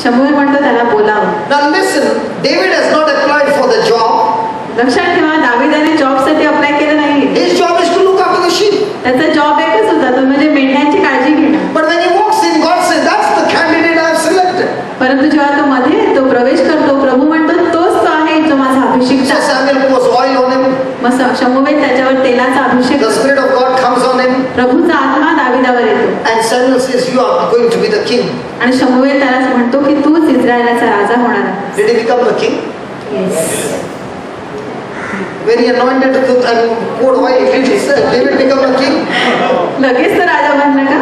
शमूएल म्हणतो त्याला बोलावं. Now listen, David has not applied for the job. लक्षात ठेवा, दाविदाने जॉबसाठी अप्लाय केलं नाही. His job is to look after the sheep. त्याचा जॉब एकच होता, तो म्हणजे मेंढ्यांची काळजी घेणं. But when he walks in, God says, that's the candidate I have selected. परंतु जेव्हा तो मध्ये तो प्रवेश करतो, प्रभु म्हणतो तोच तो आहे जो माझा अभिषिक्त So आहे. Samuel pours oil on him. मग शमूएल त्याच्यावर तेलाचा अभिषेक, The Spirit of God comes on him. प्रभूचा आत्मा दाविदावर येतो. And Samuel says, you are going to be the king. आणि शमूएल त्याला म्हणतो की तूच इस्रायलाचा राजा होणार आहे. Did he become the king? Yes. When he anointed and poured oil, did David become a king? लगेच तो राजा बनला का?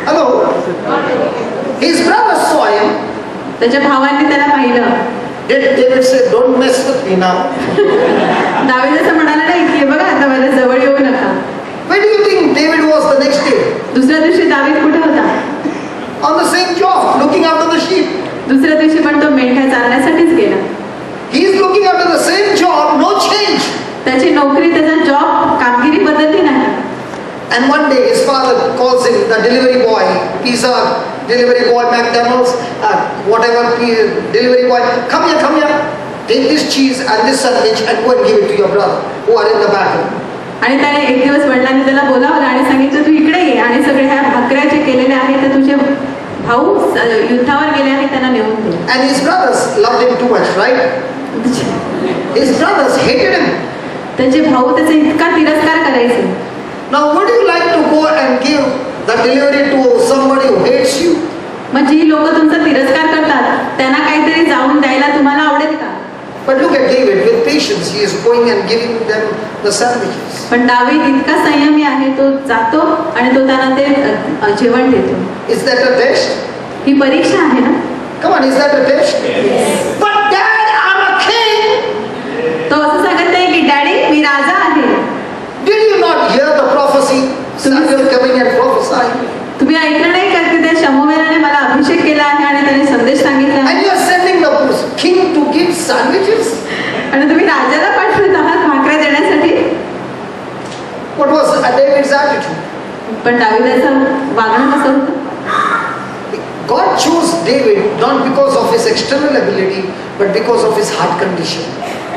Hello? His brothers saw him. त्याच्या भावांनी त्याला पाहिलं. Did David say, don't mess with me now? David असं म्हणाला नाही की बघा आता माझ्या जवळ येऊ नका. Where do you think David was the next day? दुसऱ्या दिवशी दावीद कुठे होता? On the same job, looking after the sheep. दुसऱ्या दिवशी पण तो मेंढ्या चालण्यासाठीच गेला. He is looking after the same job, no change. त्याची नोकरी, त्याचा जॉब, कामगिरी बदलली नाही. And one day his father calls him, the delivery boy, pizza delivery boy, McDonald's, whatever delivery boy, come here, take this cheese and this sandwich and go and give it to your brother who are in the battle. आणि त्याने एक दिवस वडिलांनी त्याला बोलावलं आणि सांगितलं तू इकडे ये आणि सगळे ह्या भाकऱ्या जे केलेले आहेत ते तुझे भाऊ युद्धावर गेले आहेत त्यांना नेऊन दे. And his brothers loved him too much, right? His brothers hated him. त्याचे भाऊ त्याचा इतका तिरस्कार करायचे. Now would you like to go and give the delivery to somebody who hates you? मग जी लोक तुमचा तिरस्कार करतात त्यांना काहीतरी जाऊन द्यायला तुम्हाला आवडेल का? But look at David, with patience he is going and giving them the sandwiches. पण दावीद इतका संयमी आहे, तो जातो आणि तो त्यांना ते जेवण देतो. Is that a test? ही परीक्षा आहे ना? Come on, is that a test? Yes. But Dad, I'm a king. तो असं सांगत आहे की डॅडी मी राजा आहे. Did you not hear the prophecy? Samuel coming and prophesying. तुम्ही ऐकलं नाही का की त्या शमूएलाने मला अभिषेक केला आहे आणि त्याने संदेश सांगितला. And you are sending the king to give sandwiches? आणि तुम्ही राजाला पाठवत आहात भाकऱ्या देण्यासाठी. What was David's attitude? पण दाविदाचं वागणं कसं होतं? God chose David not because of his external ability, but because of his heart condition.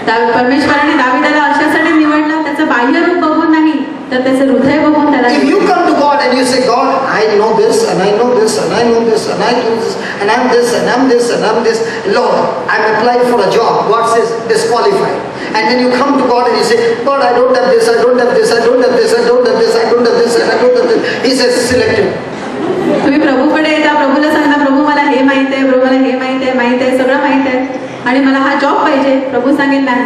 परमेश्वराने दाविदाला अशासाठी निवडला त्याचं बाह्य रूप बघून नाही तर त्याचं हृदय बघून त्याला. If you come to God and you say, God, I know this and I know this and I know this and I do this and I'm this and I'm this and I'm this, Lord, I'm applying for a job. God says disqualified. And then you come to God and you say, God, I don't have this, I don't have this, I don't have this, I don't have this, I don't have this, and I don't have this. He says selected. तुम्ही प्रभूकडे येता, प्रभूला सांगता प्रभू मला हे माहित आहे, प्रभू मला हे माहित आहे, सगळं माहित आहे आणि मला हा जॉब पाहिजे. प्रभू सांगेल नाही,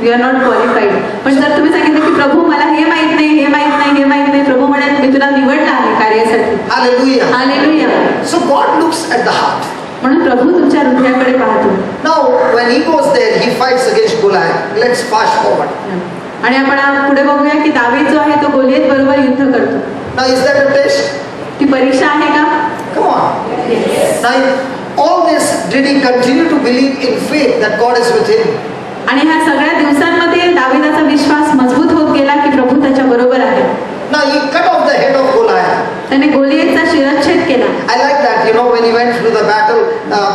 यू आर नॉट क्वालिफाईड. पण जर तुम्ही सांगितलं की प्रभू मला हे माहित नाही, हे माहित नाही, हे माहित नाही, प्रभू म्हणेल मी तुला निवडलं आहे कार्यासाठी. Hallelujah. Hallelujah. So God looks at the heart. म्हणून प्रभू तुमच्या हृदयाकडे पाहतो. Now when he goes there, he fights against Goliath. Let's fast forward. आणि आपण पुढे बघूया की दावीद जो आहे तो गोलियत बरोबर युद्ध करतो. Now is that a test? ती परीक्षा आहे का? Come on. Yes. Now all this, did he continue to believe in faith that God is with him? आणि ह्या सगळ्या दिवसांमध्ये दाविदाचा विश्वास मजबूत होत गेला की प्रभू त्याच्या बरोबर आहे. Now he cut off the head of Goliath. त्याने गोलियतचा शिरच्छेद केला. I like that. You know, when he went through the battle,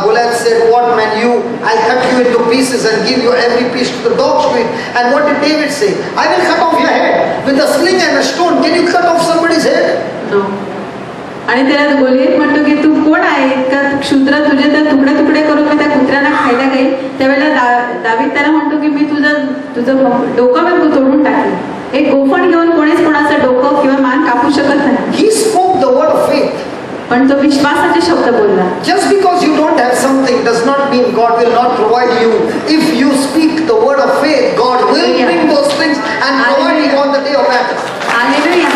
Goliath said, "What man you? I'll cut you into pieces and give you every piece to the dogs to eat." And what did David say? I will cut off your head with a sling and a stone. Can you cut off somebody's head? No. आणि त्याला गोलियत म्हणतो की तू कोण आहे का क्षुद्र, तुझे तर तुकडे तुकडे करून मी त्या कुत्र्याला खायला काही. त्यावेळेला दावीद त्याला म्हणतो की मी तुझं डोकं मी तोडून टाकेल. एक गोफण घेऊन कोणीच कोणाचं डोकं किंवा मान कापू शकत नाही. He spoke the word of faith. पण तो विश्वासाचे शब्द बोलला. Just because you don't have something does not mean God will not provide you. If you speak the word of faith, God will bring those things and provide you on the day of battle. Hallelujah.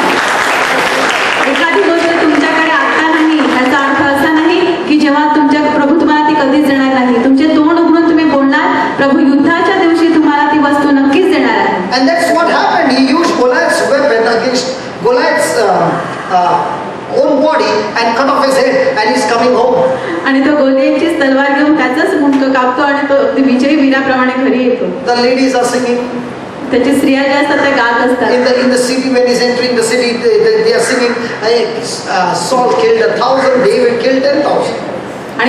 एखादी गोष्ट तुमच्याकडे आता नाही याचा अर्थ असा नाही की जेव्हा तुमच्या प्रभू तुम्हाला ती कधीच देणार नाही. तुमचे तोंड उघडून तुम्ही बोलणार, प्रभू युद्धाच्या दिवशी तुम्हाला ती वस्तू नक्कीच देणार आहे. And that's what happened. He used Goliath's weapon against Goliath's own body and cut off his head and he's coming home. आणि तो गोलियतचीच तलवार घेऊन त्याचाच मुंडकं कापतो आणि तो विजयी वीराप्रमाणे घरी येतो. The ladies are singing. त्याची स्त्रिया ज्या असतात त्या गात असतात. In the city, when he's entering the city, they are singing, Saul killed 1,000, David killed 10,000.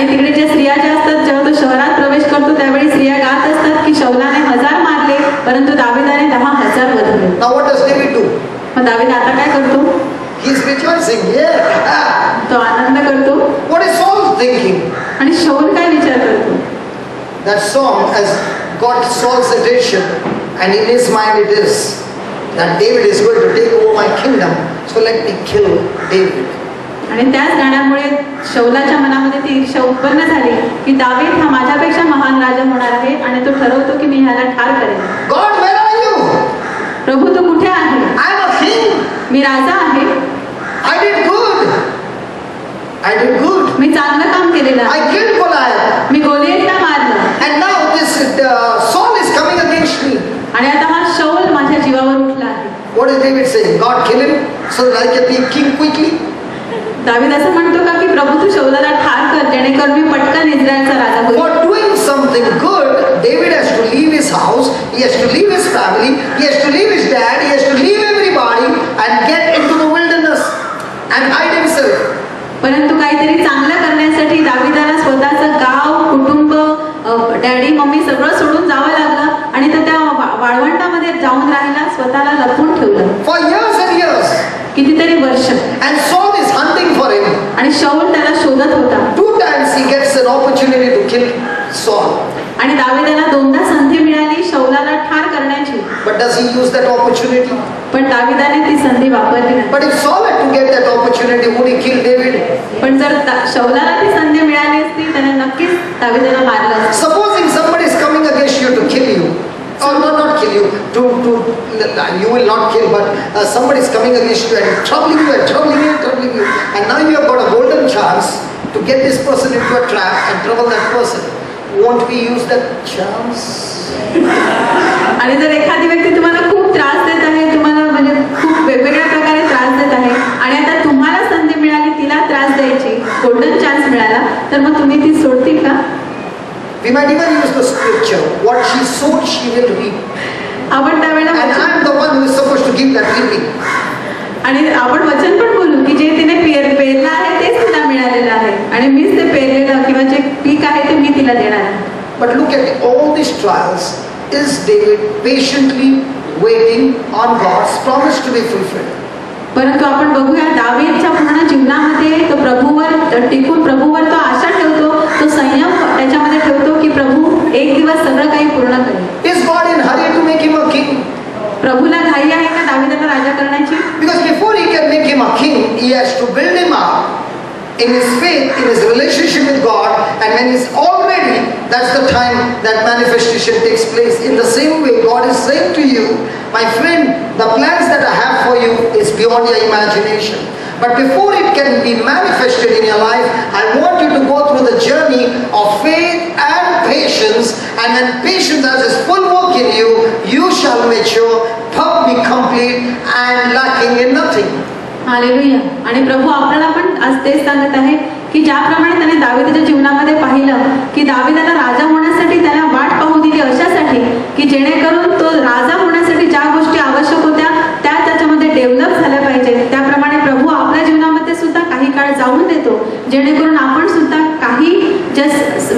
आणि तिकडे ज्या स्त्रिया ज्या असतात, जेव्हा तो शहरात प्रवेश करतो त्यावेळी स्त्रिया गात असतात की शौलाने 1000 मारले परंतु दाविदाने 10,000 वधवले. Now what does David do? मग दावीद आता काय करतो? He is rejoicing. Yeah. तो आनंद करतो. What is Saul thinking? आणि शौल काय विचार करतो? That song has got Saul's attention, and in his mind it is that David is going to take over my kingdom, so let me kill David. आणि त्याच गाण्यामुळे शौलाच्या मनामध्ये ती ईर्ष्या उत्पन्न झाली की दावीद हा माझ्यापेक्षा महान राजा होणार आहे आणि तो ठरवतो की मी ह्याला ठार करेन. God, where are you? प्रभू तू कुठे आहे? I am a king. मी राजा आहे. I did good. I did good. मी चांगलं काम केलेलं आहे. I killed Goliath. मी गोलियतला मारलं. And now this Saul is coming against me. आणि आता हा शौल माझ्या जीवावर उठला आहे. What is David saying? God kill him so that I can be king quickly. David असं म्हणतो का की प्रभू तू शौलाला ठार कर जेणेकरून मी पटकन इस्रायलचा राजा होईल. For doing something good, David has to leave his house, he has to leave his family, he has to leave his dad, he has to leave everybody and get into the wilderness and hide himself. परंतु काहीतरी चांगलं करण्यासाठी दाविदाला स्वतःचं गाव, कुटुंब, daddy, mummy सगळं सोडून जावं लागलं आणि तर त्या वाळवंटामध्ये जाऊन राहिला, स्वतःला लपवून ठेवलं. For years and years. कितीतरी वर्ष. And Saul is hunting for him. आणि शौल त्याला शोधत होता. 2 times he gets an opportunity to kill Saul. आणि दाविदाला 2दा संधी मिळाली शौलाला ठार करण्याची. But does he use that opportunity? पण दाविदाने ती संधी वापरली नाही. But if Saul had to get that opportunity, would he kill David? पण जर शौलाला ती संधी मिळाली असती त्याने नक्कीच दाविदाला मारलं असतं. Supposing somebody is coming against you to kill you, or not kill you, you will not kill, but somebody is coming against you and troubling you and troubling you and troubling you, and now you have got a golden chance to get this person into a trap and trouble that person. Won't we use that chance? आणि जर एखादी व्यक्ती तुम्हाला खूप त्रास देत आहे, तुम्हाला म्हणजे खूप वेगवेगळ्या प्रकारे त्रास देत आहे आणि आता तुम्हाला संधी मिळाली तिला त्रास द्यायची, गोल्डन चान्स मिळाला, तर मग तुम्ही ती सोडतील का? We might even use the scripture, what she sowed she will reap. आपण त्यावेळेला And I am the one who is supposed to give that reaping. आणि आपण वचन पण बोलू की जे तिने पेरलं आहे तेच तिला मिळालेलं आहे आणि मीच ते पेरलेलं किंवा जे पीक आहे ते मी तिला देणार आहे. But look at all these trials. Is David patiently waiting on God's promise to be fulfilled? परंतु आपण बघूया दावीदच्या पूर्ण जीवनामध्ये तो प्रभूवर टिकून प्रभूवर तो आशा ठेवतो, तो संयम त्याच्यामध्ये ठेवतो की प्रभू एक दिवस सगळं काही पूर्ण करेल. Is God in hurry to make him a king? प्रभूला घाई आहे का दावीदाला राजा करण्याची? Because before he can make him a king, he has to build him up in his faith, in his relationship with God, and when he's all ready, that's the time that manifestation takes place. In the same way, God is saying to you, my friend, the plans that I have for you is beyond your imagination. But before it can be manifested in your life, I want you to go through the journey of faith and patience, and when patience has its full work in you, you shall mature, be complete, and lacking in nothing. Hallelujah. आणि प्रभू आपल्याला पण आज तेच सांगत आहे की ज्याप्रमाणे त्याने दावीदाच्या जीवनामध्ये पाहिलं की दावीदाला राजा होण्यासाठी त्याला वाट पाहू दिली अशासाठी की जेणेकरून तो राजा होण्यासाठी ज्या गोष्टी आवश्यक होत्या त्या त्याच्यामध्ये डेव्हलप झाल्या पाहिजे, त्याप्रमाणे प्रभू आपल्या जीवनामध्ये सुद्धा काही काळ जाऊन देतो जेणेकरून आपण सुद्धा काही जे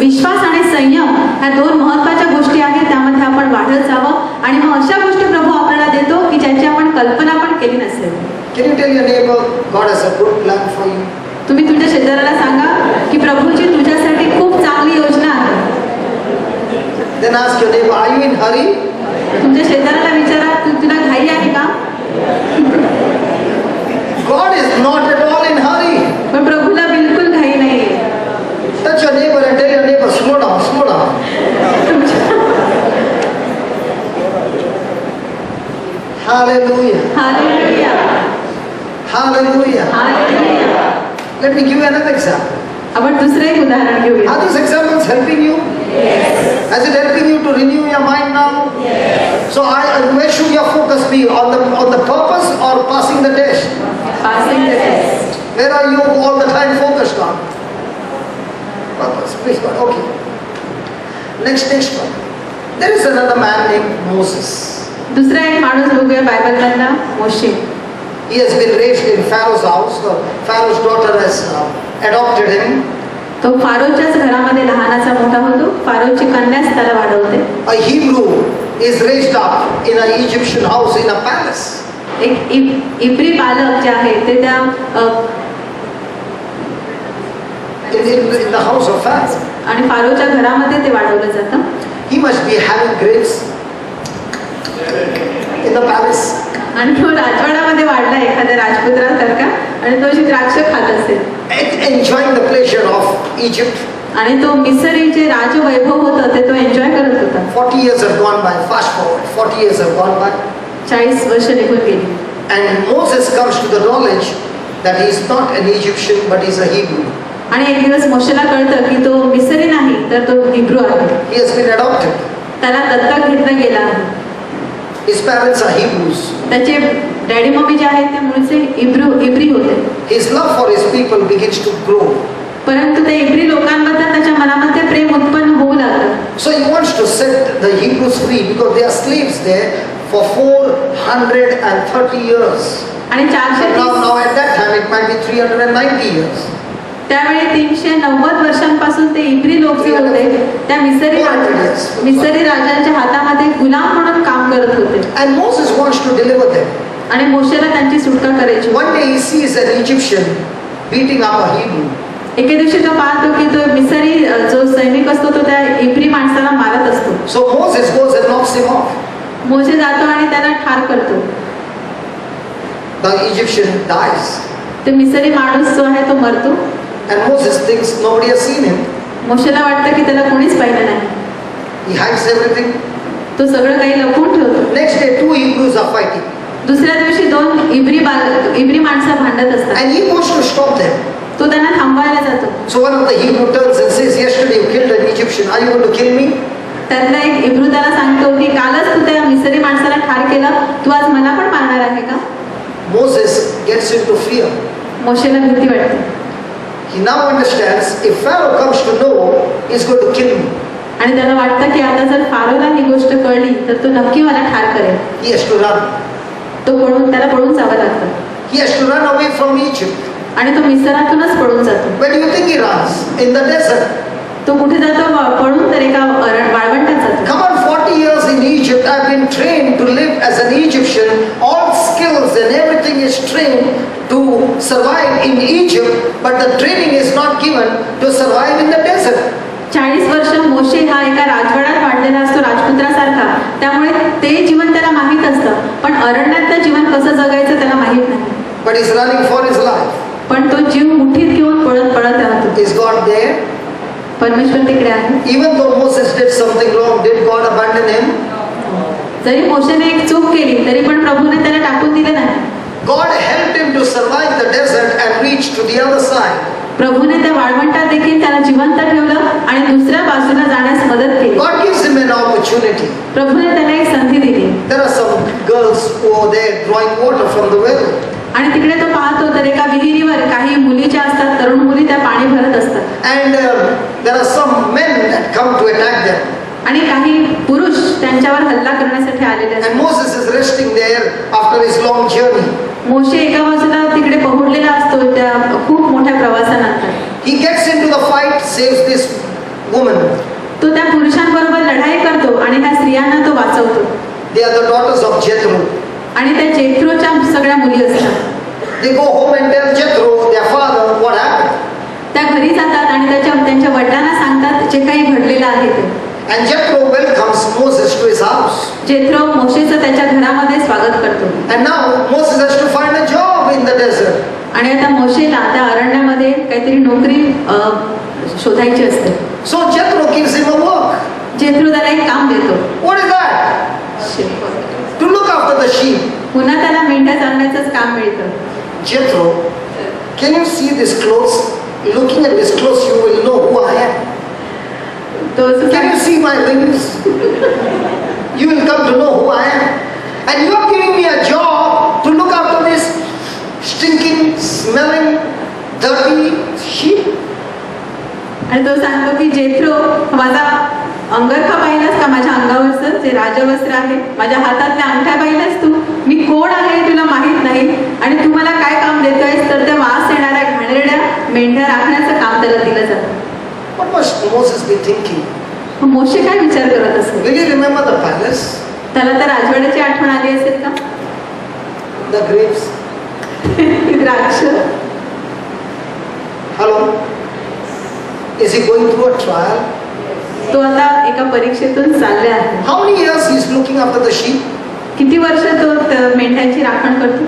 विश्वास आणि संयम ह्या 2 महत्त्वाच्या गोष्टी आहेत त्यामध्ये आपण वाढत जावं आणि मग अशा गोष्टी प्रभू आपल्याला देतो की ज्याची आपण कल्पना पण केली नसेल. Can you tell your neighbor, God has a good plan for you? तुम्ही तुमच्या शेजाऱ्याला सांगा की प्रभूची तुझ्यासाठी खूप चांगली योजना आहे. Then ask your neighbor, are you in hurry? तुमच्या शेजाऱ्याला विचारा तुला घाई आहे का? God is not at all in hurry. पण प्रभूला बिलकुल घाई नाहीये. Touch your neighbor and tell your neighbor, slow down, slow down. Hallelujah. Hallelujah. Hallelujah. Hallelujah. Let me give you another example. आपण दुसरं एक उदाहरण घेऊया. Are these examples helping you? Yes. Is it helping you to renew your mind now? Yes. So where should your focus be? On the purpose or passing the test? Passing the test. Where are you all the time focused on? Purpose. Please God. Okay. Next one. There is another man named Moses. दुसरा एक माणूस बघूया बायबलमधला, मोशे. He has been raised in Pharaoh's house. Pharaoh's daughter has adopted him. तो फारोच्याच फारोची कन्याच त्याला वाढवते. A Hebrew is raised up in an Egyptian house in a palace. एक इब्री बालक जे आहे ते त्या In the house of Pharaoh. आणि फारोच्या घरामध्ये ते वाढवलं जातं. He must be having grapes in the palace. आणि तो राजवाड्यामध्ये वाढला एखाद्या राजपुत्रासारखा आणि तो अशी द्राक्ष खात असेल. Enjoying the pleasure of Egypt. आणि तो मिसरी जे राजवैभव होतं ते तो एन्जॉय करत होता. 40 years have gone by. Fast forward. 40 years have gone by. 40 वर्ष निघून गेली. And Moses comes to the knowledge that he is not an Egyptian but he is a Hebrew. आणि एक दिवस मोशेला कळतं की तो मिसरी नाही तर तो हिब्रू आहे. He has been adopted. त्याला दत्तक घेतलं गेलं आहे. His parents are Hebrews. त्याचे डॅडी मम्मी जे आहेत ते मूळचे इब्री होते. His love for his people begins to grow. परंतु त्या इब्री लोकांबद्दल त्याच्या मनामध्ये प्रेम उत्पन्न होऊ लागलं. So he wants to set the Hebrews free because they are slaves there for 430 years. आणि 430 Now at that time it might be 390 years. त्यावेळी 390 वर्षांपासून ते इब्री लोक जे होते त्या मिसरी राजांच्या हातामध्ये गुलाम म्हणून काम करत होते. And Moses wants to deliver them. आणि मोशेला त्यांची सुटका करायची. One day he sees an Egyptian beating up a Hebrew. एके दिवशी तो पाहतो की तो मिसरी जो सैनिक असतो तो त्या इब्री माणसाला मारत असतो. So Moses goes and knocks him off. मोशे जातो आणि त्याला ठार करतो. The Egyptian dies. ते मिसरी माणूस जो आहे तो मरतो. And Moses thinks nobody has seen him. मोशेला वाटतं की त्याला कोणीच पाहिलं नाही. He hides everything. तो सगळं काही लपवून ठेवतो. Next day 2 Hebrews are fighting. दुसऱ्या दिवशी 2 इब्री माणसं भांडत असतात. And he goes to stop them. तो त्यांना थांबवायला जातो. So one of the Hebrew turns and says, yesterday you killed an Egyptian. Are you going to kill me? त्यातला एक इब्रू त्याला सांगतो की कालच तू त्या मिसरी माणसाला ठार केलं, तू आज मला पण मारणार आहे का? Moses gets into fear. मोशेला भीती वाटते. He now understands if Pharaoh comes to know, he's going to kill me. आणि त्याला वाटतं की आता जर फारोला ही गोष्ट कळली तर तो नक्की मला ठार करेल. He has to run. त्याला पळून जावं लागतं. He has to run away from Egypt. आणि तो मिसरातूनच पळून जातो. Where do you think he runs? In the desert. तो कुठे जातो? पळून तर एका वाळवंटात जातो. Come on, 40 years in Egypt, I've been trained to live as an Egyptian. All skills and everything is trained to survive in Egypt, but the training is not given to survive in the desert. 40 वर्ष मोशे हा एका राजवाड्यात वाढलेला असतो राजपुत्रासारखा, त्यामुळे ते जीवन त्याला माहीत असतं, पण अरण्यातलं जीवन कसं जगायचं त्याला माहीत नाही. But he's running for his life. पण तो जीव मुठीत घेऊन पळत राहतो. Is God there? परमेश्वर तिकडे आहे. Even though Moses did something wrong, did God abandon him? जरी मोशेने एक चूक केली तरी पण प्रभूने त्याला टाकून दिलं नाही. God helped him to survive the desert and reach to the other side. प्रभूने त्या वाळवंटात देखील त्याला जिवंत ठेवलं आणि दुसऱ्या बाजूला जाण्यास मदत केली. God gives him an opportunity. प्रभूने त्याला एक संधी दिली. There are some girls who are there drawing water from the well. आणि तिकडे तो पाहतो तर एका विहिरीवर काही मुली ज्या असतात, तरुण मुली त्या पाणी भरत असतात. And there are some men that come to attack them. आणि काही पुरुष त्यांच्यावर हल्ला करण्यासाठी आलेले असतात. And Moses is resting there after his long journey. मोशे एका बाजूला तिकडे पहुडलेला असतो त्या खूप मोठ्या प्रवासानंतर. He gets into the fight, saves this woman. तो त्या पुरुषांबरोबर लढाई करतो आणि त्या स्त्रियांना तो वाचवतो. They are the daughters of Jethro. आणि त्या जेथ्रोच्या सगळ्या मुली असतात. They go home and tell Jethro, their father, what happened. त्या घरी जातात आणि त्यांच्या वडिलांना सांगतात जे काही घडलेलं आहे ते. And Jethro welcomes Moses to his house. Jethro मोशेचं त्याच्या घरामध्ये स्वागत करतो. And now Moses has to find a job in the desert. आणि आता मोशेला त्या अरण्यामध्ये काहीतरी नोकरी शोधायची असते. So Jethro gives him a work. Jethro त्याला एक काम देतो. What is that? To look after the sheep. पुन्हा त्याला मेंढ्या चालण्याचंच काम मिळतं. Jethro, can you see this clothes? Looking at this clothes, you will know who I am. Can you see my rings? You will come to know who I am. And you are giving me a job to look after this stinking, smelling, dirty sheep. आणि तो सांगतो की Jethro, माझा अंगरखा पाहिलास का? माझ्या अंगावरचं जे राजवस्त्र आहे, माझ्या हातातल्या अंगठ्या पाहिलास तू? मी कोण आहे तुला माहित नाही आणि तू मला काय काम देतोयस? तर त्या वास येणाऱ्या घाणेरड्या मेंढ्या राखण्याचं काम त्याला दिलं जातं. What must Moses be thinking? मग मोशे काय विचार करत असेल? Will you remember the palace? त्याला तर राजवाड्याची आठवण आली असेल का? The grapes? द्राक्ष. Hello? Is he going through a trial? तो आता एका परीक्षेतून चालले आहे. How many years he is looking after the sheep? किती वर्ष तो मेंढ्यांची राखण करतो?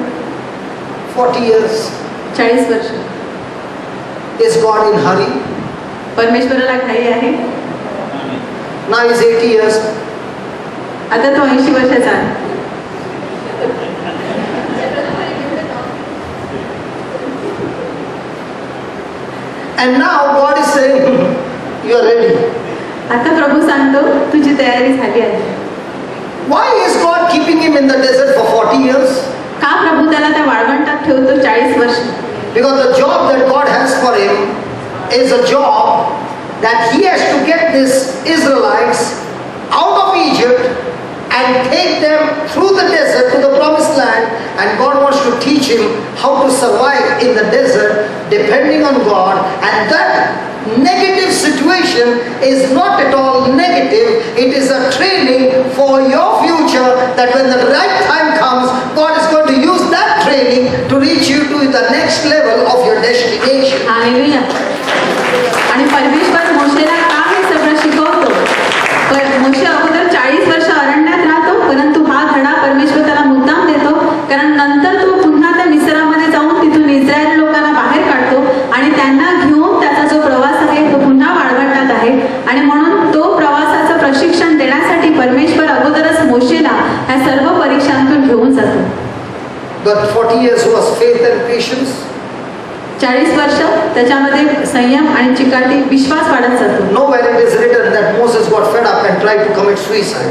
40 years. 40 वर्ष. Is God in hurry? परमेश्वराला घाई आहे. Now he is 80 years. आता तो 80 वर्षाचा आहे. And now God is saying, you are ready. आता प्रभू सांगतो तुझी तयारी झाली आहे. Why is God keeping him in the desert for 40 years? का प्रभू त्याला त्या वाळवंटात ठेवतो 40 वर्ष? Because the job that God has for him is a job that he has to get these Israelites out of Egypt and take them through the desert to the promised land, and God wants to teach him how to survive in the desert depending on God. And that negative situation is not at all negative. It is a training for your future, that when the right time comes, God is going to use that training to reach you to the next level of your destination. Hallelujah. आणि परमेश्वर मोशेला का हे सगळं शिकवतो? मोशे अगोदर 40 वर्ष अरण्यात राहतो, परंतु हा धडा परमेश्वर त्याला मुद्दाम देतो, कारण नंतर तो पुन्हा त्या मिस्रामध्ये जाऊन तिथून इस्रायल लोकांना बाहेर काढतो आणि त्यांना घेऊन त्याचा जो प्रवास आहे तो पुन्हा वाळवंटात आहे. आणि म्हणून तो प्रवासाचं प्रशिक्षण देण्यासाठी परमेश्वर अगोदरच मोशेला ह्या सर्व परीक्षांतून घेऊन जातो. But 40 years was faith and patience. 40 वर्ष त्याच्यामध्ये संयम आणि चिकाटी, विश्वास वाढत जातो. Nowhere it is written that Moses got fed up and tried to commit suicide.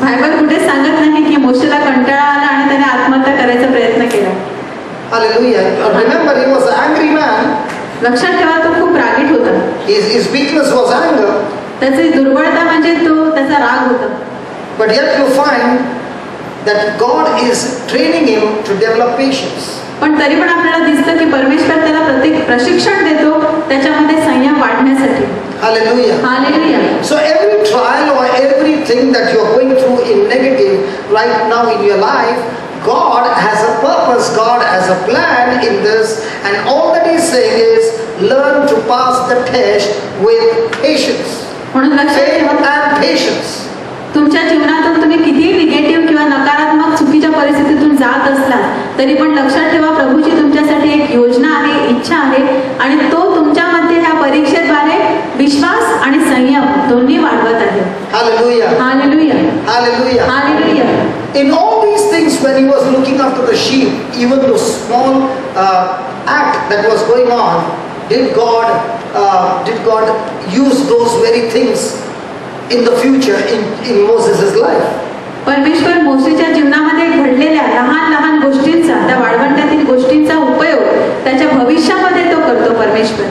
Bible कुठे सांगत नाही की मोशेला कंटाळा आला आणि त्याने आत्महत्या करायचा प्रयत्न केला. Hallelujah. Remember, he was an angry man. लक्षात ठेवा तो खूप रागीट होता. His weakness was anger. त्याची दुर्बळता म्हणजे तो त्याचा राग होता. But yet you find that God is training him to develop patience. पण तरी पण आपल्याला दिसतं की परमेश्वर त्याला प्रशिक्षण देतो त्याच्यामध्ये संयम वाढण्यासाठी. Hallelujah. Hallelujah. So every trial or everything that you are going through in negative right now in your life, God has a purpose, God has a plan in this, and all that He's saying is learn to pass the test with patience. म्हणून लक्षात Faith ठेवा, and patience. तुमच्या जीवनातून तुम्ही कितीही negative किंवा नकारात्मक चुकीच्या परिस्थितीतून जात असला तरी पण लक्षात ठेवा, प्रभूची तुमच्यासाठी एक योजना आहे, इच्छा आहे, आणि तो तुमच्यामध्ये ह्या परीक्षेद्वारे विश्वास आणि संयम दोन्ही वाढवत आहे. Hallelujah. Hallelujah. Hallelujah. Hallelujah. In all these things, when he was looking after the sheep, even the small act that was going on, did God use those very things in the future in Moses' life? परमेश्वर मोशेच्या जीवनामध्ये घडलेल्या लहान लहान गोष्टींचा, त्या वाळवंटातील गोष्टींचा उपयोग त्याच्या भविष्यामध्ये तो करतो परमेश्वर.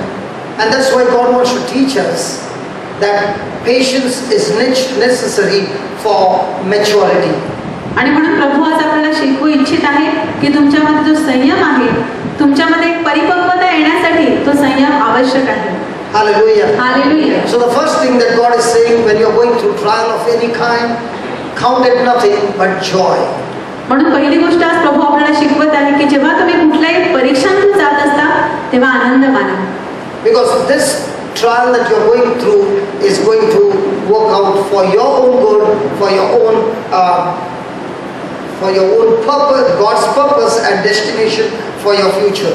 And that's why God wants to teach us that patience is necessary for maturity. आणि म्हणून प्रभू आज आपल्याला शिकवू इच्छित आहे की तुमच्यामध्ये जो संयम आहे, तुमच्यामध्ये एक परिपक्वता येण्यासाठी तो संयम आवश्यक आहे. Hallelujah. Hallelujah. So the first thing that God is saying when you're going through trial of any kind, count it nothing but joy. म्हणून पहिली गोष्ट आज प्रभू आपल्याला शिकवत आहे की जेव्हा तुम्ही कुठल्याही परीक्षांतून जात असता तेव्हा आनंद माना. Because this trial that you're going through is going to work out for your own good, for your own purpose, God's purpose and destination for your future.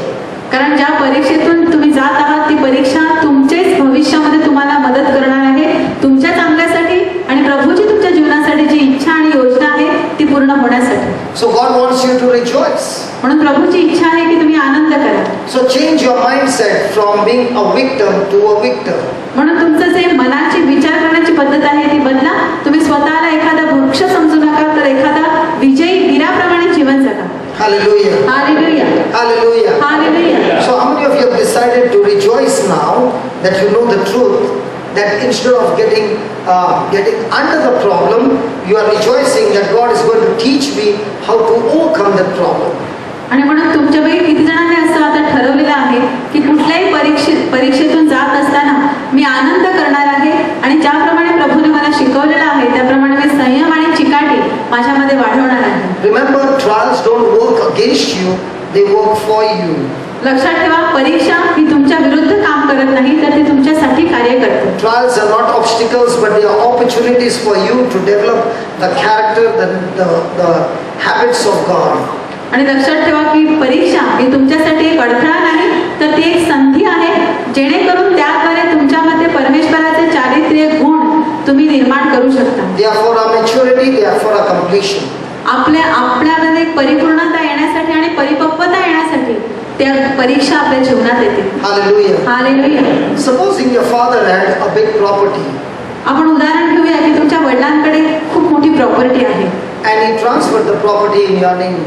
कारण ज्या परीक्षेतून तुम्ही जात आहात ती परीक्षा तुमचेच भविष्यामध्ये तुम्हाला मदत करणार आहे, तुमच्या चांगल्यासाठी आणि प्रभूची तुमच्या जीवनासाठी जी इच्छा आणि योजना आहे ती पूर्ण होण्यासाठी. So God wants you to rejoice. म्हणून प्रभूची इच्छा आहे की तुम्ही आनंद करा. So change your mindset from being a victim to a victor. म्हणून तुमचं जे मनाची विचार करण्याची पद्धत आहे ती बदला. तुम्ही स्वतःला एखादा वृक्ष समजू नका, तर एखादा विजयी वीराप्रमाणे जीवन जगा. Hallelujah. Hallelujah. Hallelujah. Hallelujah. So how many of you have decided to rejoice now that you know the truth, that instead of getting under the problem, you are rejoicing that God is going to teach me how to overcome that problem. आणि म्हणून तुमच्यापैकी किती जणांनी असं आता ठरवलेलं आहे की कुठल्याही परीक्षेतून जात असताना मी आनंद करणार आहे, आणि ज्याप्रमाणे प्रभूने माझ्यामध्ये वाढवणार आहे. Remember, trials don't work against you, they work for you. लक्षात ठेवा, परीक्षा ही तुमच्या विरुद्ध काम करत नाही, तर ती तुमच्यासाठी कार्य करते. Trials are not obstacles, but they are opportunities for you to develop the character, the habits of God. आणि लक्षात ठेवा की परीक्षा ही तुमच्यासाठी एक अडथळा नाही, तर ती एक संधी आहे, जेणेकरून त्याद्वारे तुमच्यामध्ये परमेश्वराचे चारित्र्य गुण तुम्ही निर्माण करू शकता. They are for our maturity, they are for our completion. आपल्यामध्ये परिपूर्णता येण्यासाठी आणि परिपक्वता येण्यासाठी त्या परीक्षा आपल्या जीवनात येते. Hallelujah. Hallelujah. Supposing your father had a big property आपण उदाहरण घेऊया की तुमच्या वडिलांकडे खूप मोठी प्रॉपर्टी आहे and he transferred the property in your name.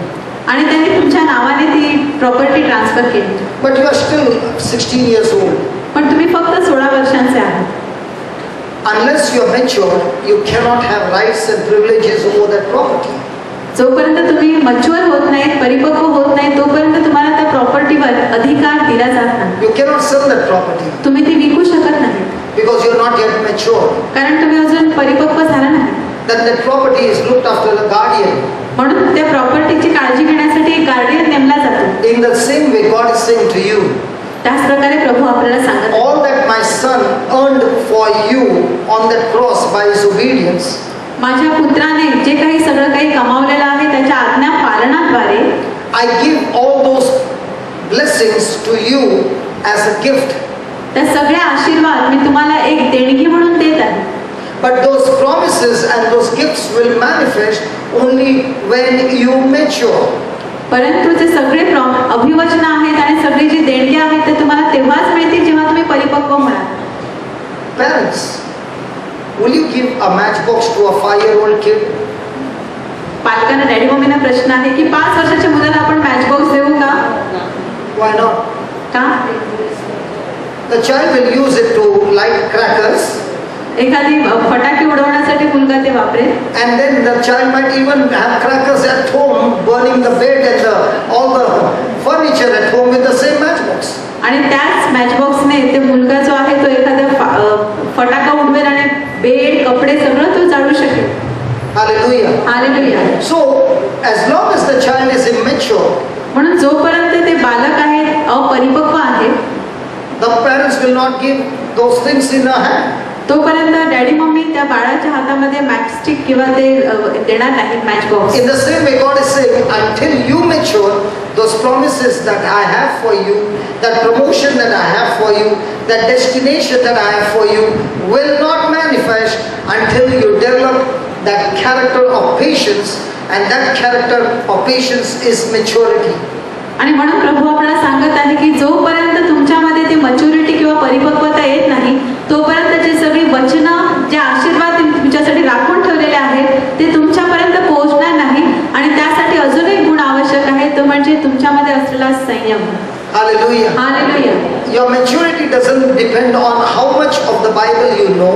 आणि त्यांनी तुमच्या नावाने ती प्रॉपर्टी ट्रान्सफर केली, But you are still 16 years old. पण तुम्ही फक्त 16 वर्षांचे आहात. Unless you are mature, you cannot have rights and privileges over that property. जोपर्यंत तुम्ही मच्युअर होत नाहीत, परिपक्व होत नाही, तोपर्यंत तुम्हाला त्या प्रॉपर्टीवर अधिकार दिला जात नाही. You cannot sell that property तुम्ही ती विकू शकत नाही, because you are not yet mature. कारण तुम्ही अजून परिपक्व झाला नाही. Then that property is looked after a guardian. म्हणून त्या प्रॉपर्टीची काळजी घेण्यासाठी एक गार्डियन नेमला जातो. In the same way, God is saying to you, त्याच प्रकारे प्रभू आपल्याला सांगत आहेत, all that my son earned for you on that cross by his obedience, माझ्या पुत्राने जे काही सगळं काही कमावलेलं आहे त्याच्या आज्ञा पालनाद्वारे I give all those blessings to you as a gift. त्या सगळ्या आशीर्वाद मी तुम्हाला एक देणगी म्हणून देत आहे. But those promises and those gifts will manifest only when you mature. परंतु जे सगळे अभिवचन आहेत आणि सगळी जी देणगी आहेत ते तुम्हाला तेव्हाच मिळतील जेव्हा तुम्ही परिपक्व म्हणाल. Parents, will you give a matchbox to a 5-year-old kid? पालकांना डॅडी मम्मीना प्रश्न आहे की 5 वर्षाच्या मुलाला आपण मॅचबॉक्स देऊ का? Why not? का? The child will use it to light crackers, एखादी फटाके उडवण्यासाठी मुलगा ते वापरेल. and then the child might even have crackers at home, burning the bed and all the furniture at home with the same matchbox. आणि त्याच मॅचबॉक्सने ते मुलगा जो आहे तो एखादा फटाका उडवेल आणि बेड कपडे सगळं तो जाळू शकेल. Hallelujah. Hallelujah. So, as long as the child is immature, म्हणून जोपर्यंत ते बालक आहेत, अपरिपक्व आहेत, the parents will not give those things in a hand. तोपर्यंत डॅडी मम्मी त्या बाळाच्या हातामध्ये मॅचस्टिक किंवा ते देणार नाहीत मॅचबॉक्स. In the same way, God is saying, until you mature, those promises that I have for you, that promotion that I have for you, that destination that I have for you, will not manifest until you develop that character of patience, and that character of patience is maturity. आणि म्हणून प्रभू आपल्याला सांगत आहे की जोपर्यंत तुमच्यामध्ये ती maturity किंवा परिपक्वता येत नाही, तोपर्यंत जी सगळी वचनं, जे आशीर्वाद तुमच्यासाठी राखून ठेवलेले आहेत ते तुमच्यापर्यंत पोहोचणार नाही. आणि त्यासाठी अजून एक गुण आवश्यक आहे, तो म्हणजे तुमच्यामध्ये असलेला संयम. Hallelujah. Hallelujah. Your maturity doesn't depend on how much of the Bible you know.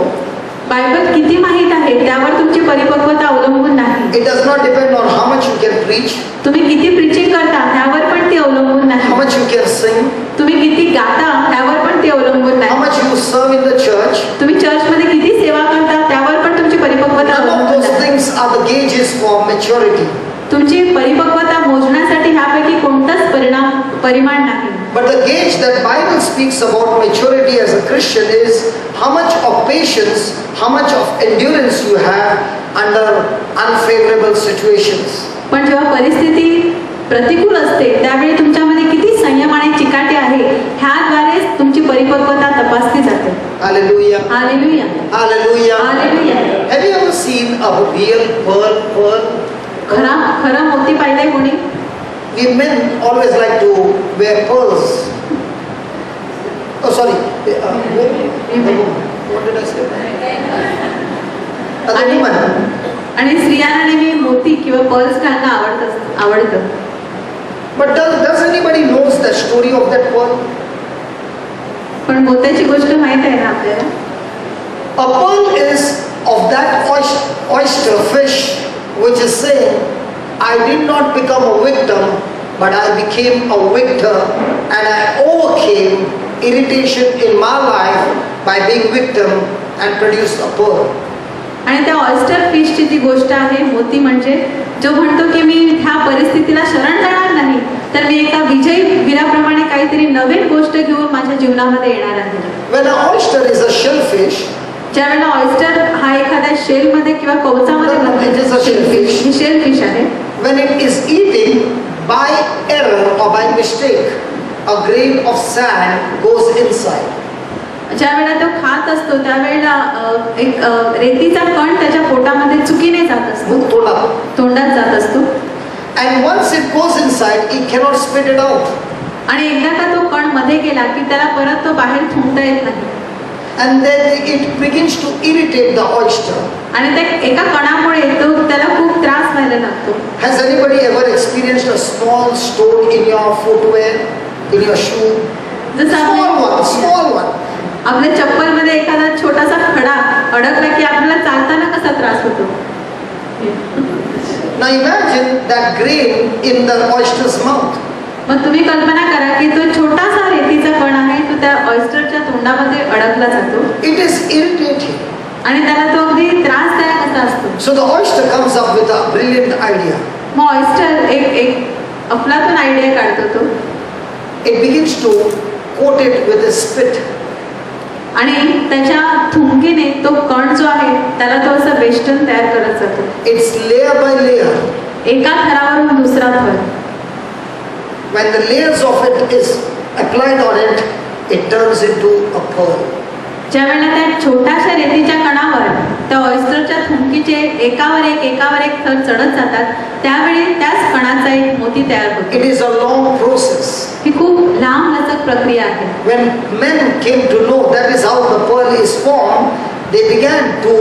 Bible किती माहीत आहे त्यावर तुमची परिपक्वता अवलंबून नाही. It does not depend on how much you can preach, तुम्ही किती प्रीचिंग करता त्यावर पण ती अवलंबून how नाही. much you can sing, तुम्ही किती गाता त्यावर पण ती अवलंबून how नाही. much you serve in the church. तुम्ही चर्चमध्ये किती सेवा करता त्यावर पण तुमची परिपक्वता None of अवलंबून those नाही. things are the gauges for maturity. तुमची परिपक्वता मोजण्यासाठी ह्यापैकी कोणताच परिमाण नाही. But the gauge that Bible speaks about maturity as a Christian is how much of patience, how much of endurance you have under unfavorable situations. पण जेव्हा परिस्थिती प्रतिकूल असते त्यावेळी तुमच्यामध्ये किती संयम आणि चिकाटी आहे ह्याद्वारे तुमची परिपक्वता तपासली जाते. Hallelujah. Hallelujah. Hallelujah. Hallelujah. Have you ever seen a real pearl? खरं मोती पाहिलंय कोणी? We men always like to wear pearls. Oh, sorry. What did I say? The woman. आणि स्त्रियांना नेहमी मोती किंवा पर्ल्स घालणं आवडतं. But does anybody knows the story of that pearl? पण मोत्याची गोष्ट माहित आहे ना आपल्याला? A pearl is of that oyster fish which is saying, I did not become a victim, but I became a victor, and I overcame irritation in my life by being victim and produced a pearl. आणि त्या oyster फिशची जी गोष्ट आहे, मोती म्हणजे जो म्हणतो की मी ह्या परिस्थितीला शरण जाणार नाही, तर मी एका विजयी वीराप्रमाणे काहीतरी नवीन गोष्ट घेऊन माझ्या जीवनामध्ये येणार आहे. When an oyster is a shellfish, ज्या वेळेला ऑयस्टर हा एखाद्या शेलमध्ये किंवा कवचामध्ये It is a shellfish. He shellfish आहे. when it is eating, by error or by mistake, a grain of sand goes inside. ज्या वेळेला तो खात असतो त्यावेळेला एक रेतीचा कण त्याच्या पोटामध्ये चुकीने जात असतो, तोंडात जात असतो. And once it goes inside, it cannot spit it out. आणि एकदा का तो कण मध्ये गेला की त्याला परत तो बाहेर थुंकता येत नाही. And then it begins to irritate the oyster. आणि त्या एका कणामुळे तो त्याला खूप त्रास व्हायला लागतो. Has anybody ever experienced a small stone in your footwear, in your shoe? Small one. आपल्या चप्पलमध्ये एखादा छोटासा खडा अडकला की आपल्याला चालताना कसा त्रास होतो. Now imagine that grain in the oyster's mouth. मग तुम्ही कल्पना करा की तो छोटासा रेतीचा कण आहे, तो त्या ऑयस्टरच्या तोंडामध्ये अडकला जातो. It is irritating. आणि त्याला तो अगदी त्रासदायक असा असतो. So the oyster comes up with a brilliant idea. Mug oyster एक अफलातून आयडिया काढतो तो. It begins to coat it with a spit. आणि त्याच्या थुंकीने तो कण जो आहे त्याला तो असं वेष्टन तयार करत जातो. It's layer by layer. एका थरावरून दुसरा थर. When the layers of it is applied on it, it turns into a pearl. ज्या वेळेला त्या छोट्याशा रेतीच्या कणावर त्या ऑयस्टरच्या थुंकीचे एकावर एक थर चढत जातात, त्यावेळी त्याच कणाचा एक मोती तयार होतो. It is a long process. ही खूप लांब लचक प्रक्रिया आहे. When men came to know that is how the pearl is formed, they began to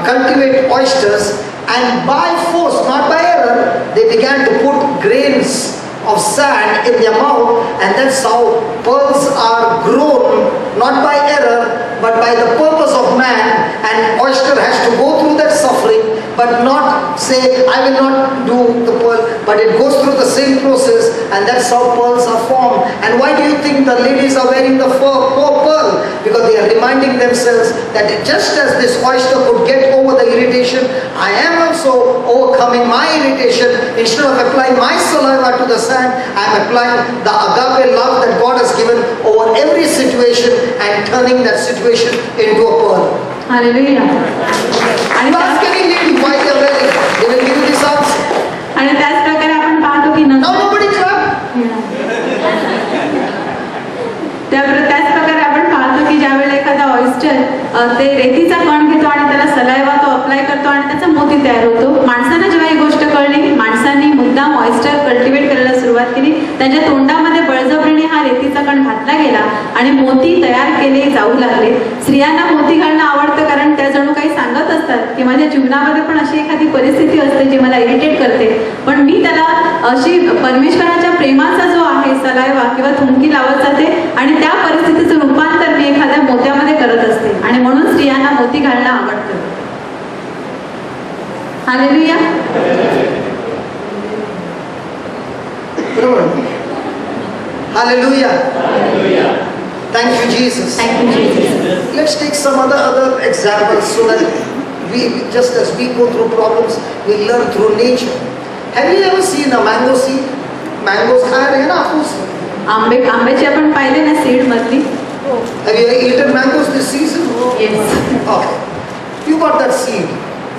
cultivate oysters, and by force, not by error, they began to put grains of sand in their mouth, and that's how pearls are grown, not by error but by the purpose of man. And oyster has to go through that suffering, but not say I will not do the pearl, but it goes through the same process, and that's how pearls are formed. And why do you think the ladies are wearing the pearl? Because they are reminding themselves that just as this oyster could get over the irritation, I am also overcoming my irritation. Instead of applying my saliva to the sand, I am applying the agape love that God has given over every situation and turning that situation into a pearl. Hallelujah. आणि Ask any lady why they are wearing. They will give you this answer. आणि त्याच प्रकारे आपण पाहतो की Now nobody clap. त्याच प्रकारे आपण पाहतो की ज्या वेळेला एखादा ऑयस्टर ते रेतीचा कण घेतो आणि त्याला सलाइवा तो अप्लाय करतो आणि त्याचा मोती तयार होतो. माणसांना जेव्हा ही गोष्ट कळली, माणसांनी मुद्दाम ऑयस्टर कल्टिवेट करायला सुरुवात केली. त्यांच्या तोंडामध्ये बळजबरीने हा रेतीचा कण घातला गेला आणि मोती तयार केले जाऊ लागले. स्त्रियांना मोती घालणं आवडतं कारण त्या जणू काही सांगत असतात की माझ्या जीवनामध्ये पण अशी एखादी परिस्थिती असते जी मला इरिटेट करते, पण मी त्याला अशी परमेश्वराच्या प्रेमाचा जो आहे सलाइवा किंवा थुंकी लावत जाते आणि त्या परिस्थितीचं रूपांतर मी एखाद्या मोत्यामध्ये करत असते. आणि म्हणून स्त्रियांना मोती घालणं आवडतं. Hallelujah. Hallelujah. Thank you, Jesus. Thank you, Jesus. Let's take some other examples so that we, just as we go through problems, we learn through nature. Have you ever seen a mango seed? Mangoes खाया रहे हैं ना आप? आंब्याची आपण पाहिले ना seed मधली. Have you eaten mangoes this season? Yes. Okay. You got that seed.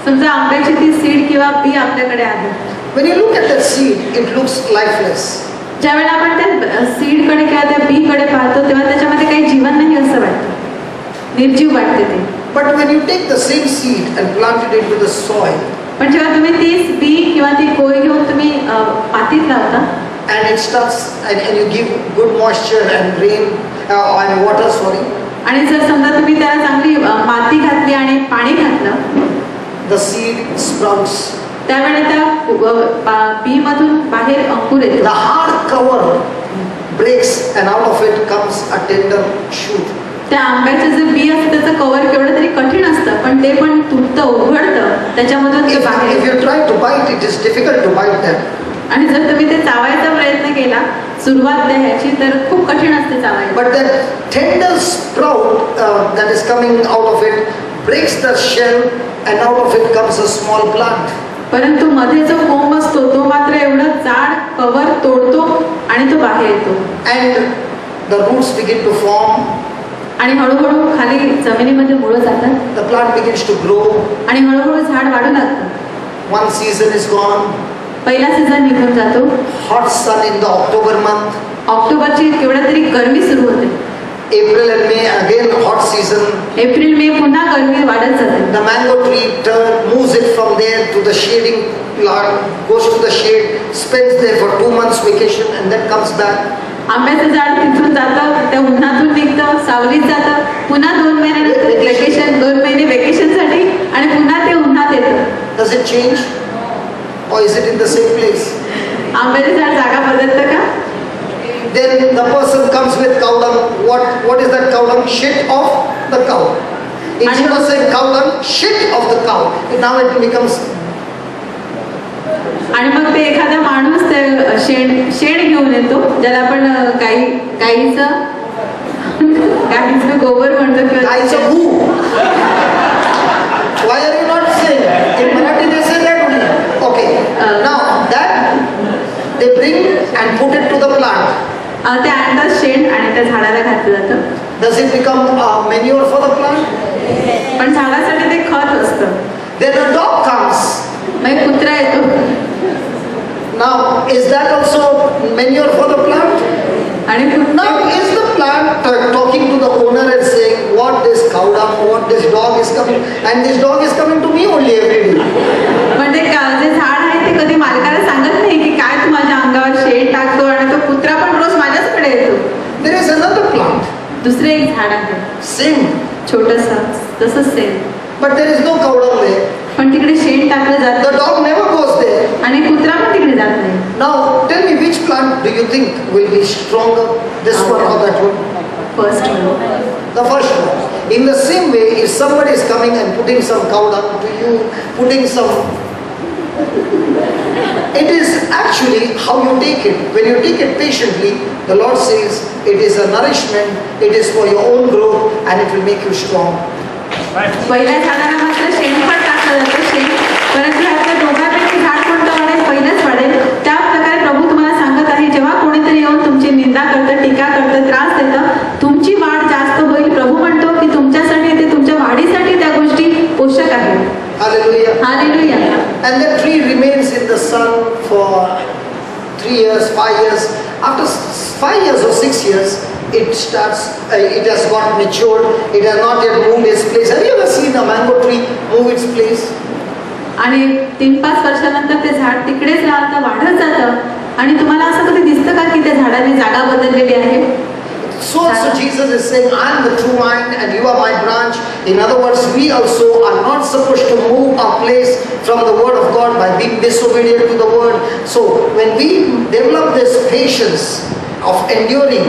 समजा आंब्याची ती सीड किंवा बी आपल्याकडे आहे. When you look at that seed, it looks lifeless. ज्यावेळेला आपण त्या सीड कडे किंवा त्या बी कडे पाहतो तेव्हा त्याच्यामध्ये काही जीवन नाही असं वाटतं, निर्जीव वाटते ते. But when you take the same seed and plant it into the soil, पण जेव्हा तुम्ही तीच बी किंवा ती कोय घेऊन तुम्ही मातीत लावता and it starts and you give good moisture and rain and water, आणि जर समजा तुम्ही त्याला चांगली माती घातली आणि पाणी घातलं, the seed sprouts. त्यावेळेला त्या बी मधून बाहेर अंकुर येतो. The hard cover breaks and out of it comes a tender shoot. त्या आंब्याचं जे बी असतं त्याचं कव्हर केवढं तरी कठीण असतं, पण ते पण तुटतं, उघडतं, त्याच्यामधून ते बाहेर. If you try to bite, it is difficult to bite that. आणि जर तुम्ही ते चावायचा प्रयत्न केला सुरुवात द्यायची तर खूप कठीण असते चावायला. But that tender sprout that is coming out of it breaks the shell, and out of it comes a small plant. परंतु मध्ये जो कोंब असतो तो मात्र एवढं जाड कवर तोडतो आणि तो बाहेर येतो. And the roots begin to form. आणि हळूहळू खाली जमिनीमध्ये मुळं जातात. The plant begins to grow. आणि हळूहळू झाड वाढू लागतं. One season is gone. पहिला सीझन निघून जातो. Hot sun in the October month. ऑक्टोबरची केवढा तरी गरमी सुरू होते. April and May again hot season. April May पुन्हा गरमी वाढत जाते. The mango tree moves it from there to the shading plant, goes to the shade, spends there for 2 months vacation, and then comes back. आंब्याचं झाड तिथून जातं, त्या उन्हातून निघतं, सावलीत जातं, पुन्हा 2 महिन्यानंतर वेकेशन, 2 महिने वेकेशनसाठी आणि पुन्हा ते उन्हात येतं. Does it change? Or is it in the same place? आंब्याचं झाड जागा बदलतं का? Then the person comes with cow dung. What is that cow dung? Shit of the cow. Instead of saying cow dung, shit of the cow. Now it becomes. आणि मग ते एखादा माणूस ते शेण घेऊन येतो, ज्याला आपण गाईचं गोबर म्हणतो किंवा गाईचं गू. Why are you not saying? In Marathi they say that only. Okay. Now that they bring and put it to the plant. ते आणतात शेण आणि त्या झाडाला घातलं जातं. Does it become manure for the plant? पण झाडासाठी ते खत असतं. Then a dog comes. मग कुत्रा येतो. Now is that also manure for the plant? आणि Now is the plant talking to the owner and saying what this cow dung, what this dog is coming, and this dog is coming to me only every day. पण ते जे झाड आहे ते कधी मालकाला सांगत नाही की काय तू माझ्या अंगावर शेण टाकतो आणि तो कुत्रा पण रोज माझ्याचकडे येतो. There is another plant. दुसरे एक झाड आहे. Same. छोटंसं तसंच same. But there is no cow dung there. पण तिकडे शेण टाकलं The जातं dog never goes there. आणि कुत्रा पण तिकडे जात नाही. Now tell me which plant do you think will be stronger, this one or that one? First The first one. In the same way, if somebody is coming and putting some cow dung to you, putting some, it is actually how you take it. When you take it patiently, the Lord says it is a nourishment, it is for your own growth, and it will make you strong. पहिल्या झाडाला मात्र शेणखत टाकलं जातं शेण, परंतु ह्यातल्या दोघांपैकी झाड कोणतं वाढेल? पहिलंच वाढेल. त्या प्रकारे प्रभू तुम्हाला सांगत आहे, जेव्हा कोणीतरी येऊन तुमची निंदा करतं, टीका करतं, त्रास देतं, तुमची वाढ जास्त होईल. प्रभू म्हणतो की तुमच्यासाठी ते तुमच्या वाढीसाठी त्या गोष्टी पोषक आहेत. Hallelujah. Hallelujah. And the tree remains in the sun for 3 years, 5 years. After 5 years or 6 years, it has got matured. It has not yet moved its place. Have you ever seen a mango tree move its place? आणि 3-5 वर्षानंतर ते झाड तिकडेच राहतं, वाढत जातं आणि तुम्हाला असं कधी दिसतं का की त्या झाडाने जागा बदललेली आहे? So also Jesus is saying, I am the true vine and you are my branch. In other words, we also are not supposed to move our place from the word of God by being disobedient to the word. So when we develop this patience of enduring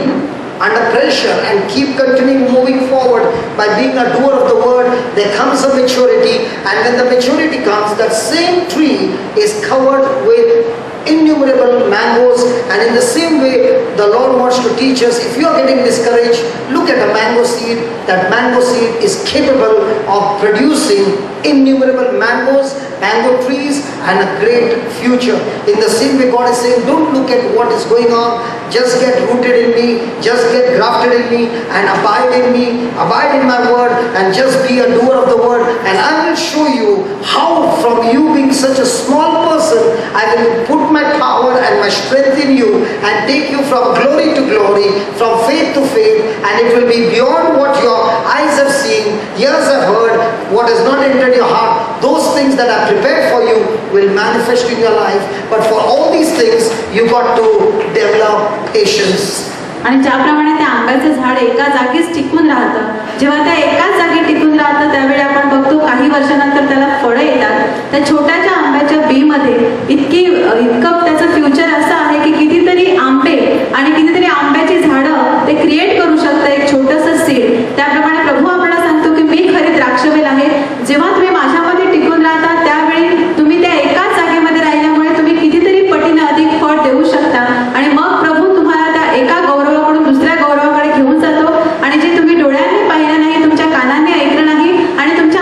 under pressure and keep continuing moving forward by being a doer of the word, there comes a maturity, and when the maturity comes, that same tree is covered with innumerable mangoes. And in the same way, the Lord wants to teach us, if you are getting discouraged, look at a mango seed. That mango seed is capable of producing innumerable mangoes, mango trees, and a great future. In the same way, God is saying, don't look at what is going on, just get rooted in me, just get grafted in me, and abide in me, abide in my word, and just be a doer of the word, and I will show you how from you being such a small person, I will put my power and my strength in you and take you from glory to glory, from faith to faith, and it will be beyond what your eyes have seen, ears have heard, what has not entered your heart. Those things that are prepared for you will manifest in your life. But for all these things, you got to develop patience. आणि ज्याप्रमाणे त्या आंब्याचं झाड एका जागीच टिकून राहतं, जेव्हा त्या एकाच जागी टिकून राहतं त्यावेळी आपण बघतो काही वर्षानंतर त्याला फळं येतात. त्या छोट्याच्या आंब्याच्या बीमध्ये इतकं त्याचं फ्युचर असं आहे की कितीतरी आंबे आणि कितीतरी आंब्याची झाडं ते क्रिएट करू शकतं एक छोटंसं सीड. त्याप्रमाणे प्रभू आपल्याला सांगतो की मी खरी द्राक्षवेल आहे. जेव्हा तुम्ही माझ्यामध्ये टिकून राहता त्यावेळी तुम्ही त्या एकाच जागेमध्ये राहिल्यामुळे तुम्ही कितीतरी पटीने अधिक फळ देऊ शकता. आणि मग प्रभू तुम्हाला त्या एका गौरवाकडून दुसऱ्या गौरवाकडे घेऊन जातो, आणि जे तुम्ही डोळ्यांनी पाहिलं नाही, तुमच्या कानांनी ऐकलं नाही आणि तुमच्या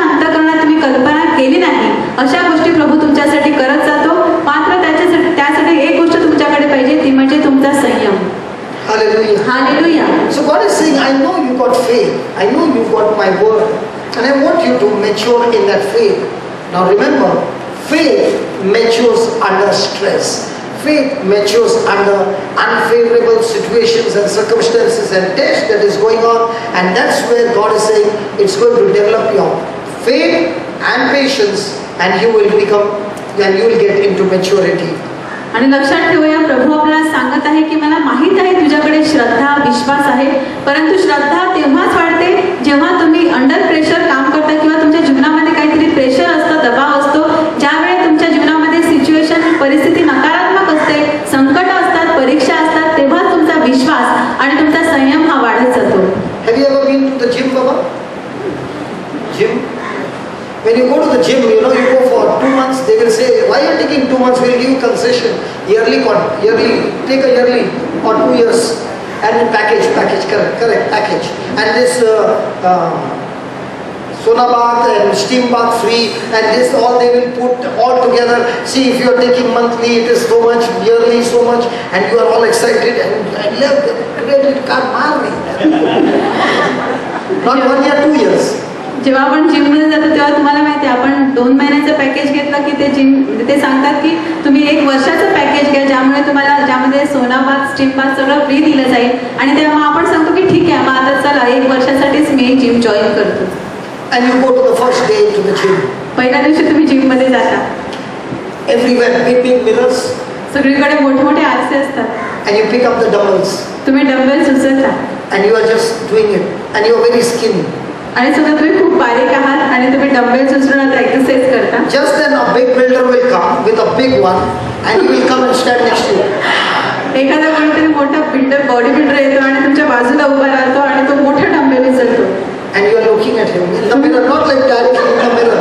forward my word. And I want you to mature in that faith. Now remember, faith matures under stress. Faith matures under unfavorable situations and circumstances and tests that is going on. And that's where God is saying it's going to develop your faith and patience, and you will get into maturity. आणि लक्षात ठेवूया, प्रभू आपल्याला सांगत आहे की मला माहित आहे तुझ्याकडे श्रद्धा विश्वास आहे, परंतु श्रद्धा तेव्हाच वाढते जेव्हा तुम्ही अंडर प्रेशर काम करता किंवा तुमच्या जीवनामध्ये काहीतरी प्रेशर असतं, दबाव असतो, ज्यावेळी तुमच्या जीवनामध्ये सिच्युएशन परिस्थिती नकारात्मक असते, संकट असतात, परीक्षा असतात, तेव्हा तुमचा विश्वास आणि तुमचा संयम हा वाढत जातो. Have you ever been to the gym, Baba? Gym? When you go to the gym, you go for 2 months, they will say, why are you taking 2 months? We will give you concession, yearly, take a yearly or 2 years, and package, correct, package. And this sauna bath and steam bath free, and this all they will put all together. See, if you are taking monthly, it is so much, yearly so much, and you are all excited, and love the credit card marry. Not 1 year, 2 years. जेव्हा आपण जिममध्ये जातो तेव्हा तुम्हाला माहिती आहे, आपण 2 महिन्याचं पॅकेज घेतलं की ते सांगतात की तुम्ही 1 वर्षाचं पॅकेज घ्या, ज्यामध्ये सोना बाथ स्टीम बाथ सगळं फ्री दिलं जाईल. आणि तेव्हा मग आपण सांगतो की ठीक आहे, मग आता चला 1 वर्षासाठीच मी जिम जॉईन करतो. And you go to the first day to the gym. पहिल्या दिवशी तुम्ही जिममध्ये जाता, everywhere big mirrors, सगळीकडे मोठमोठे आरसे असतात, and you pick up the dumbbells, तुम्ही डंबेल्स उचलता, and you are just doing it, and you are very skinny. आणि समजा तुम्ही खूप बारीक आहात आणि तुम्ही डंबेल्स उचलून आता एक्सरसाइज करता. Just then a big builder will come with a big one, and he will come and stand next to you. एखादा कोणीतरी मोठा बॉडी बिल्डर येतो आणि तुमच्या बाजूला उभा राहतो आणि तो मोठा डंबेल उचलतो. And you are looking at him in the mirror, not like directly in the mirror.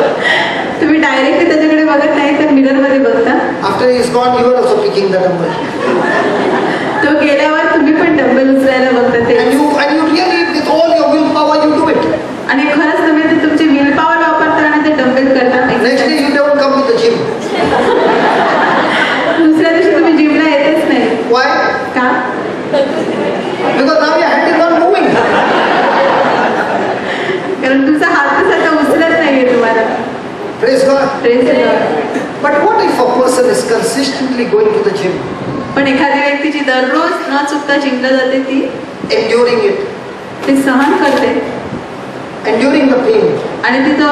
तुम्ही डायरेक्टली त्याच्याकडे बघत नाही तर मिरर मध्ये बघता. After he is gone, you are also picking the dumbbell. तो गेल्यावर तुम्ही पण डंबेल उचलायला बघता ते. And you really, with all your willpower, you do it. आणि खरंच तुम्ही ते तुमचे विल पॉवर वापरता आणि ते डंबेल करता. Next day you don't come to the gym. दुसऱ्या दिवशी तुम्ही जिमला येतच नाही. Why? का? Because now your hand is not moving. कारण तुमचा हातच आता उचलत नाहीये तुम्हाला. Praise God. Praise the Lord. But what if a person is consistently going to the gym, पण एखादी व्यक्ती जी दररोज न चुकता जिमला जाते ती enduring it, ते सहन करते enduring the pain, आणि तिचं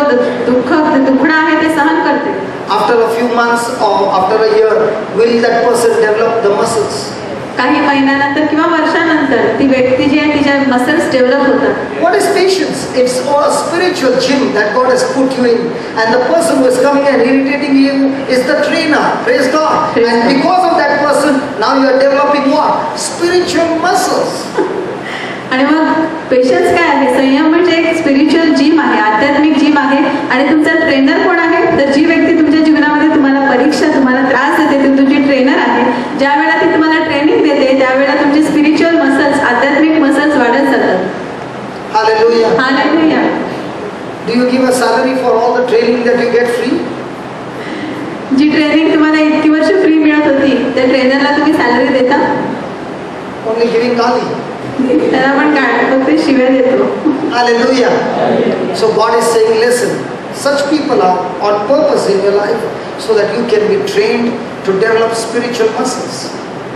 दुखणं आहे ते सहन करते. after a few months or after a year, will that person develop the muscles? काही महिन्यानंतर किंवा वर्षानंतर ती व्यक्ती जी आहे तिच्या मसल्स डेव्हलप होतात. What is patience? It's a spiritual gym that God has put you in, and the person who is coming and irritating you is the trainer. Praise God. Praise And God. because of that person, now you are developing what? Spiritual muscles. आणि मग patience काय आहे? संयम म्हणजे एक spiritual gym आहे, आध्यात्मिक gym आहे. आणि तुमचा ट्रेनर कोण आहे? तर जी व्यक्ती तुमच्या जीवनामध्ये तुम्हाला परीक्षा, तुम्हाला त्रास देते ती तुमची ट्रेनर आहे. ज्या वेळेला ती तुम्हाला ट्रेनिंग देते त्यावेळेला तुमचे स्पिरिच्युअल मसल्स, आध्यात्मिक मसल्स वाढत जातात. Hallelujah. Hallelujah. Do you give a salary for all the training that you get free? जी ट्रेनिंग तुम्हाला इतकी वर्ष फ्री मिळत होती त्या ट्रेनरला तुम्ही सॅलरी देता? Only giving Gali. त्याला पण काय फक्त शिव्या देतो. Hallelujah. So God is saying, listen, such people are on purpose in your life so that you can be trained to develop spiritual muscles.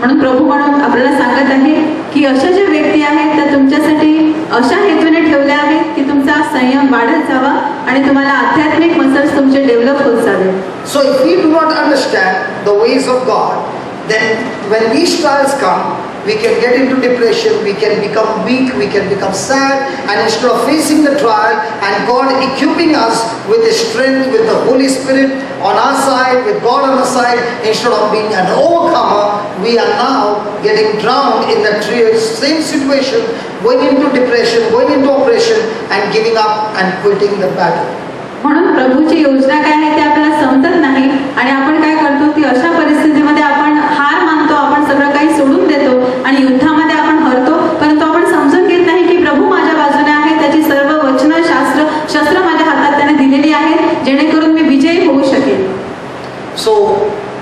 म्हणून प्रभू म्हणून आपल्याला सांगत आहे की अशा ज्या व्यक्ती आहेत त्या तुमच्यासाठी अशा हेतूने ठेवल्या आहेत की तुमचा संयम वाढत जावा आणि तुम्हाला आध्यात्मिक मसल्स तुमचे डेव्हलप होत जावे. So if we do not understand the ways of God, then when these trials come, we can get into depression, we can become weak, we can become sad, and instead of facing the trial and God equipping us with His strength, with the Holy Spirit on our side, with God on our side, instead of being an overcomer, we are now getting drowned in the same situation, going into depression, going into oppression, and giving up and quitting the battle. म्हणून प्रभूची योजना काय आहे ते आपल्याला समजत नाही आणि आपण काय करतो की अशा परिस्थितीमध्ये आपण हार मानतो, आपण सगळं काही सोडून देतो आणि युद्धामध्ये आपण हरतो. परंतु आपण समजून घेत नाही की प्रभू माझ्या बाजूने आहे, त्याची सर्व वचनं शस्त्र माझ्या हातात त्याने दिलेली आहेत जेणेकरून मी विजयी होऊ शकेल. So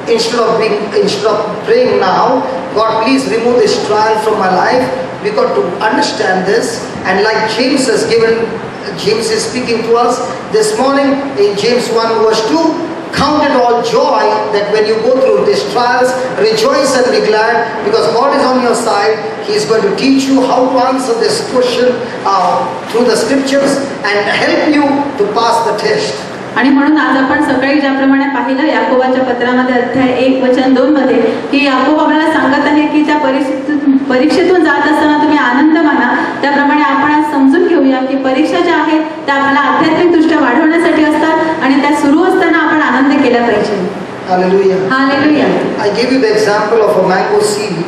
instead of praying now, God please remove this trial from my life, we got to understand this, and like James has given James is speaking to us this morning in James 1 verse 2. Count it all joy that when you go through these trials, rejoice and be glad because God is on your side. He is going to teach you how to answer this question through the scriptures and help you to pass the test. आणि म्हणून आज आपण सकाळी ज्याप्रमाणे पाहिलं याकोबाच्या पत्रामध्ये अध्याय 1 वचन 2 मध्ये की याकोब आपल्याला सांगत आहे की त्या परीक्षेतून जात असताना तुम्ही आनंद माना. त्याप्रमाणे आपण आज समजून घेऊया की परीक्षा ज्या आहेत त्या आपल्याला आध्यात्मिकदृष्ट्या वाढवण्यासाठी असतात आणि त्या सुरू असताना आपण आनंद केला पाहिजे. Hallelujah. Hallelujah. I gave you the example of a mango seed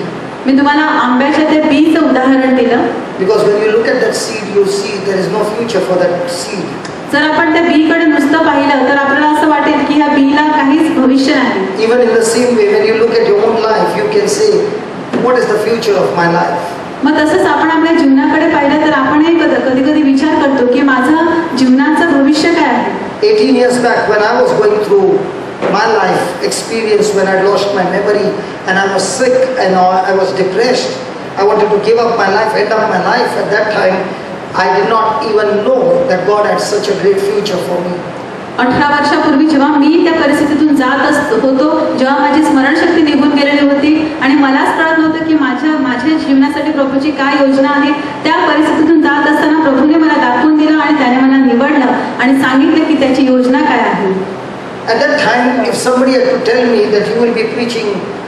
मी तुम्हाला आंब्याच्या ते बीचं उदाहरण दिलं because when you look at that seed, you see there is no future for that seed. जर आपण त्या बीकडे नुसतं पाहिलं तर आपल्याला असं वाटेल की ह्या बीला काहीच भविष्य नाही. Even in the same way, when you look at your own life, you can say, what is the future of my life? मग तसंच आपण आपल्या जीवनाकडे पाहिलं तर आपणही कधी कधी विचार करतो की माझं जीवनाचं भविष्य काय आहे. 18 years back when I was going through my life experience when I lost my memory and I was sick and I was depressed. I wanted to give up my life, end up my life. At that time, I did not even know that God had such a great future for me. 18 वर्षापूर्वी जेव्हा मी त्या परिस्थितीतून जात होतो, जेव्हा माझी स्मरणशक्ती निघून गेलेली होती आणि मलाच कळत नव्हतं की माझ्या जीवनासाठी प्रभूची काय योजना आहे. त्या परिस्थितीतून जात असताना प्रभूने मला दाखवून दिलं आणि त्याने मला निवडलं आणि सांगितलं की त्याची योजना काय आहे. At that time, if somebody had to tell me that you will be preaching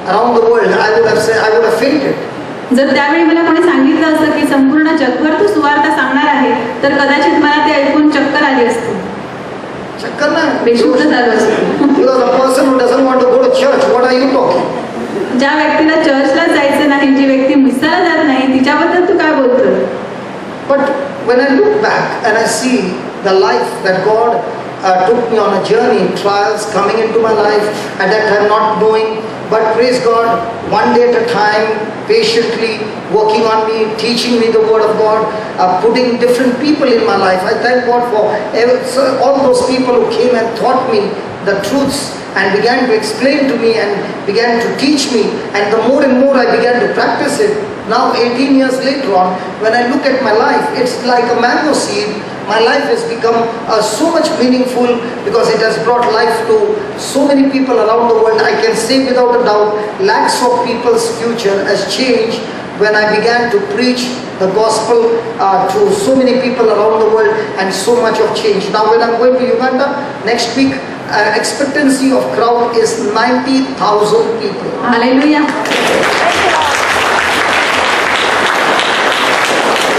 around the world, I would have fainted. जर त्यावेळी मला कोणी सांगितलं असतं की संपूर्ण जगभर तू सुवार्ता सांगणार आहे तर कदाचित मला ते ऐकून चक्कर आली असती. चक्कर नाही. बेशुद्ध झालं असतं. Because a person who doesn't want to go to church, what are you talking? ज्या व्यक्तीला चर्चला जायचं नाही, जी व्यक्ती मिसाला जात नाही, तिच्याबद्दल तू काय बोलतोय. But when I look back and I see the life that God took me on a journey, trials coming into my life, at that time not knowing, but praise God, one day at a time, patiently working on me, teaching me the word of God, putting different people in my life. I thank God for all those people who came and taught me the truths and began to explain to me and began to teach me, and the more and more I began to practice it. Now 18 years later on, when I look at my life, it's like a mango seed. My life has become so much meaningful because it has brought life to so many people around the world. I can say without a doubt, lakhs of people's future has changed when I began to preach the gospel to so many people around the world, and so much of change. Now when I'm going to Uganda next week, expectancy of crowd is 90,000 people. Hallelujah.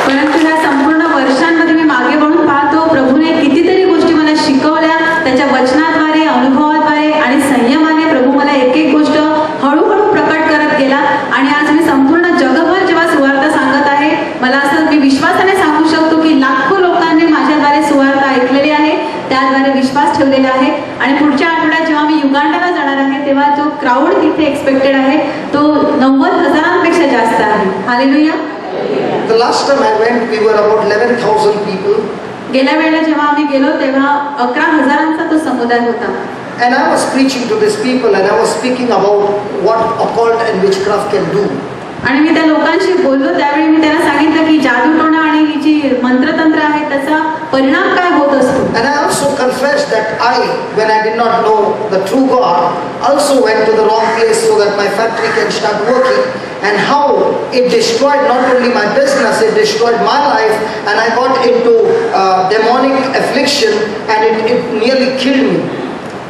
परंतु ह्या संपूर्ण वर्षांमध्ये मी मागे वळून पाहतो प्रभूने कितीतरी गोष्टी मला शिकवल्या. त्याच्या वचनाद्वारे, अनुभवाद्वारे आणि संयमाने प्रभू मला एक एक गोष्ट हळूहळू प्रकट करत गेला आणि आज मी संपूर्ण जगभर जेव्हा सुवार्ता सांगत आहे, मला असं मी विश्वासाने सांगू शकतो की लाखो लोकांनी माझ्याद्वारे सुवार्ता ऐकलेली आहे, त्याद्वारे विश्वास ठेवलेला आहे. आणि पुढच्या आठवड्यात जेव्हा मी युगांडाला जाणार आहे तेव्हा जो क्राऊड तिथे एक्सपेक्टेड आहे तो 90,000पेक्षा जास्त आहे. Hallelujah. The last time I went, we were about 11,000 people. गेल्या वेळेला जेव्हा आम्ही गेलो तेव्हा 11,000चा तो समुदाय होता. And I was preaching to these people and I was speaking about what occult and witchcraft can do. आणि मी त्या लोकांशी बोललो त्यावेळी मी त्यांना सांगितलं की जादूटोणा आणि ही जी मंत्रतंत्र आहे त्याचा परिणाम काय होत असतो. And I also confessed that when I did not know the true God, also went to the wrong place so that my factory can start working, and how it destroyed not only my business, it destroyed my life, and I got into demonic affliction and it nearly killed me.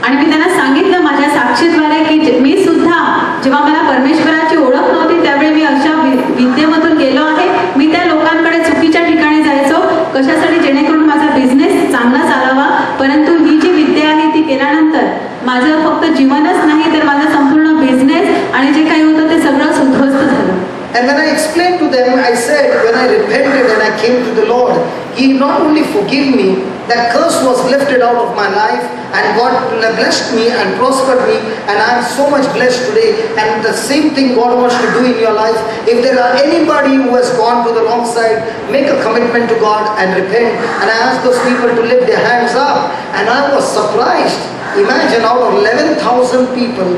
आणि मी त्यांना सांगितलं माझ्या साक्षीद्वारे की मी सुद्धा जेव्हा मला परमेश्वराची ओळख नव्हती त्यावेळी मी अशा विद्येमधून गेलो आहे. मी त्या लोकांकडे चुकीच्या ठिकाणी जायचो कशासाठी, जेणेकरून माझा बिझनेस चांगला चालावा. परंतु ही जी विद्या आहे ती केल्यानंतर माझं फक्त जीवनच नाही तर माझा संपूर्ण बिझनेस आणि जे काही होतं ते सगळं उद्ध्वस्त झालं. And when I explained to them, I said, when I repented and I came to the Lord, He not only forgave me, that curse was lifted out of my life, and God blessed me and prospered me, and I am so much blessed today. And the same thing God wants to do in your life. If there are anybody who has gone to the wrong side, make a commitment to God and repent. And I asked those people to lift their hands up, and I was surprised. Imagine out of 11,000 people,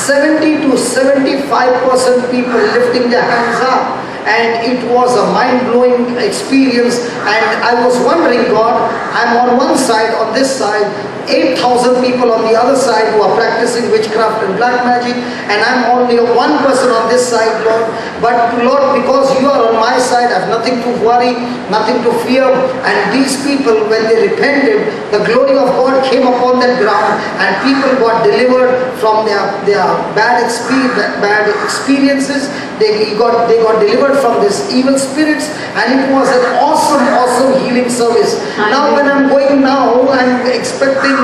70 to 75% people lifting their hands up. and it was a mind-blowing experience. And I was wondering, God, I'm on one side, on this side, 8,000 people on the other side who are practicing witchcraft and black magic, and I'm only one person on this side, Lord. But Lord, because you are on my side, I have nothing to worry, nothing to fear. And these people, when they repented, the glory of God came upon that ground, and people got delivered from their bad experiences. They got delivered from these evil spirits, and it was an awesome healing service. Now when I'm going now, I'm expecting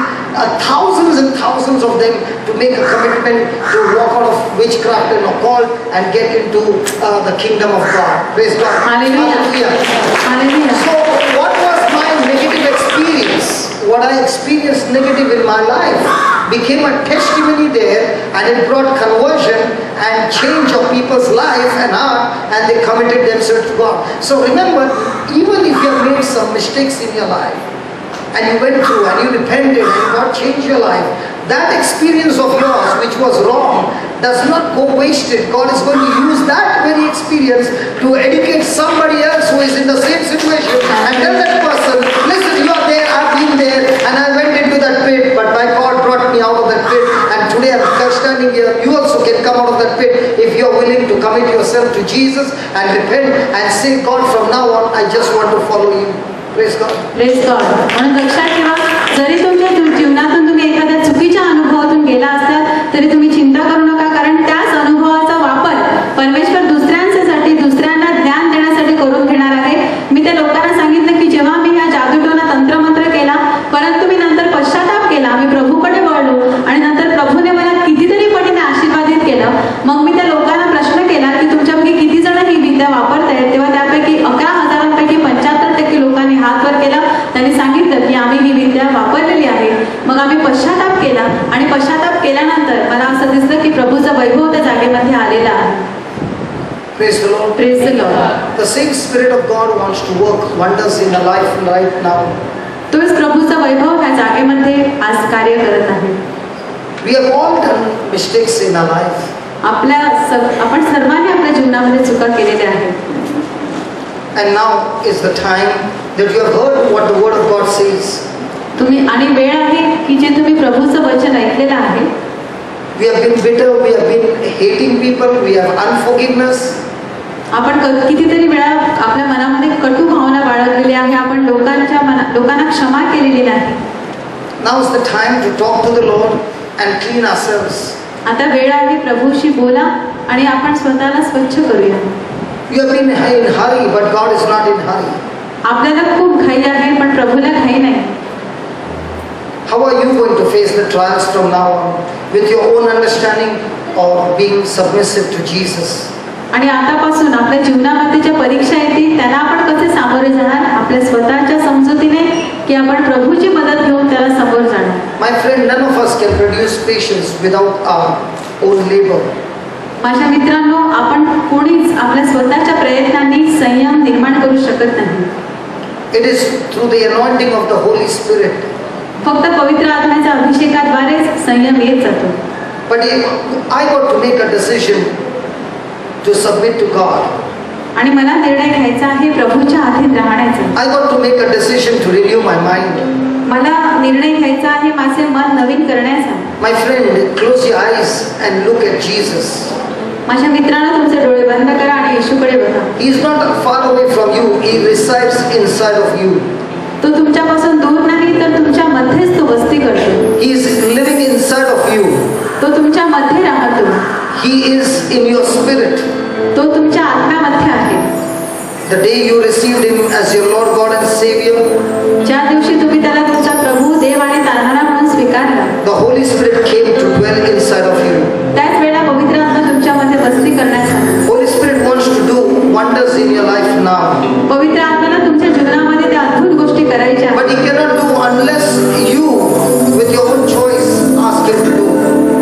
thousands and thousands of them to make a commitment to walk out of witchcraft and occult and get into the kingdom of God. Praise God. Hallelujah. Hallelujah. So what was my negative experience? What I experienced negative in my life became a testimony there, and it brought conversion and change of people's life and heart, and they committed themselves to God. So remember, even if you have made some mistakes in your life, and you went through and you repented and God changed your life, that experience of yours which was wrong does not go wasted. God is going to use that very experience to educate somebody else who is in the same situation, and tell that person, listen, you are there, I've been there, and I went into that pit, but my God brought me out of that pit, and today I'm standing here. You also can come out of that pit if you are willing to commit yourself to Jesus and repent and say, God, from now on I just want to follow you. Praise God. Praise God. म्हणून लक्षात ठेवा, जरी तुमच्या जीवनातून तुम्ही एखाद्या चुकीच्या अनुभवातून गेला असलात तरी तुम्ही चिंता करू नका, कारण त्याच अनुभवाचा वापर परमेश्वर दुसऱ्यांसाठी, दुसऱ्यांना ज्ञान देण्यासाठी करून घेणार आहे. मी त्या लोकांना सांगितलं की जेव्हा मी ह्या जादूटोना तंत्रमंत्र केला, परंतु मी नंतर पश्चाताप केला, मी प्रभूकडे वळलो, आणि नंतर प्रभूने मला कितीतरी पटीने आशीर्वादित केलं. मग मी त्या लोकांना प्रश्न केला की तुमच्यापैकी किती जण ही विद्या वापरतायत, तेव्हा त्यापैकी 11,000पैकी 75% लोकांनी हात वर केला. त्यांनी सांगितलं की आम्ही ही विद्या वापरलेली आहे. मग आम्ही पश्चाताप केला, आणि पश्चाताप केल्यानंतर मला असं दिसलं की प्रभूचं वैभव त्या जागेमध्ये आलेलं आहे. Praise the Lord. Praise the Lord. The same Spirit of God wants to work wonders in your life right now. तोच प्रभूचा वैभव ह्या जागेमध्ये आज कार्य करत आहे. We have all done mistakes in our life. आपण सर्वांनी आपल्या जीवनामध्ये चुका केलेल्या आहेत. And now is the time that you have heard what the word of God says. तुम्ही, आणि वेळ आहे की जे तुम्ही प्रभूचं वचन ऐकलेलं आहे. We have been bitter, we have been hating people, we have unforgiveness. आपण कितीतरी वेळा आपल्या मनामध्ये कटू भावना बाळगलेली आहे. आपण लोकांना क्षमा केलेली नाही. Now is the time to talk to the Lord and clean ourselves. आता वेळ आहे प्रभूशी बोला आणि आपण स्वतःला स्वच्छ करूया. You have been in hurry, but God is not in hurry. आपल्याला खूप घाई आहे, पण प्रभूला घाई नाही. How are you going to face the trials from now on? With your own understanding or being submissive to Jesus? आणि आतापासून आपल्या जीवनामध्ये ज्या परीक्षा येतील त्याला आपण कसे सामोरे जाणार? आपल्या स्वतःच्या समजुतीने की आपण प्रभूची मदत घेऊन त्याला समोर जाणार? My friend, none of us can produce patience without our own labor. माझ्या मित्रांनो, आपण कोणीच आपल्या स्वतःच्या प्रयत्नांनी संयम निर्माण करू शकत नाही. It is through the anointing of the Holy Spirit. फक्त पवित्र आत्म्याच्या अभिषेकाद्वारेच संयम येत जातो. But I got to make a decision to submit to God. आणि मला निर्णय घ्यायचा आहे प्रभूच्या अधीन राहण्याचा. I got to make a decision to renew my mind. मला निर्णय घ्यायचा आहे माझे मन नवीन करण्याचा. My friend, close your eyes and look at Jesus. माझ्या मित्रांनो, तुमचे डोळे बंद करा आणि येशूकडे बघा. He is not far away from you. He resides inside of you. तो तुमच्यापासून दूर नाही, तर तुमच्या मध्येच तो वस्ती करतो. He is living inside of you. तो तुमच्या मध्ये राहतो. He is in your spirit. तो तुमच्या आत्म्यामध्ये आहे. The day you received Him as your Lord, God and Savior, ज्या दिवशी तुम्ही त्याला तुमचा प्रभू, देव आणि तारणारा म्हणून स्वीकारला, the Holy Spirit came to dwell inside of you. त्याच वेळेला पवित्र आत्मा तुमच्यामध्ये वस्ती करण्यासाठी. Holy Spirit wants to do wonders in your life now. पवित्र आत्म्याला तुमच्या जीवनामध्ये त्या अद्भुत गोष्टी करायच्या आहेत. But He cannot do unless you, with your own choice, ask Him to do.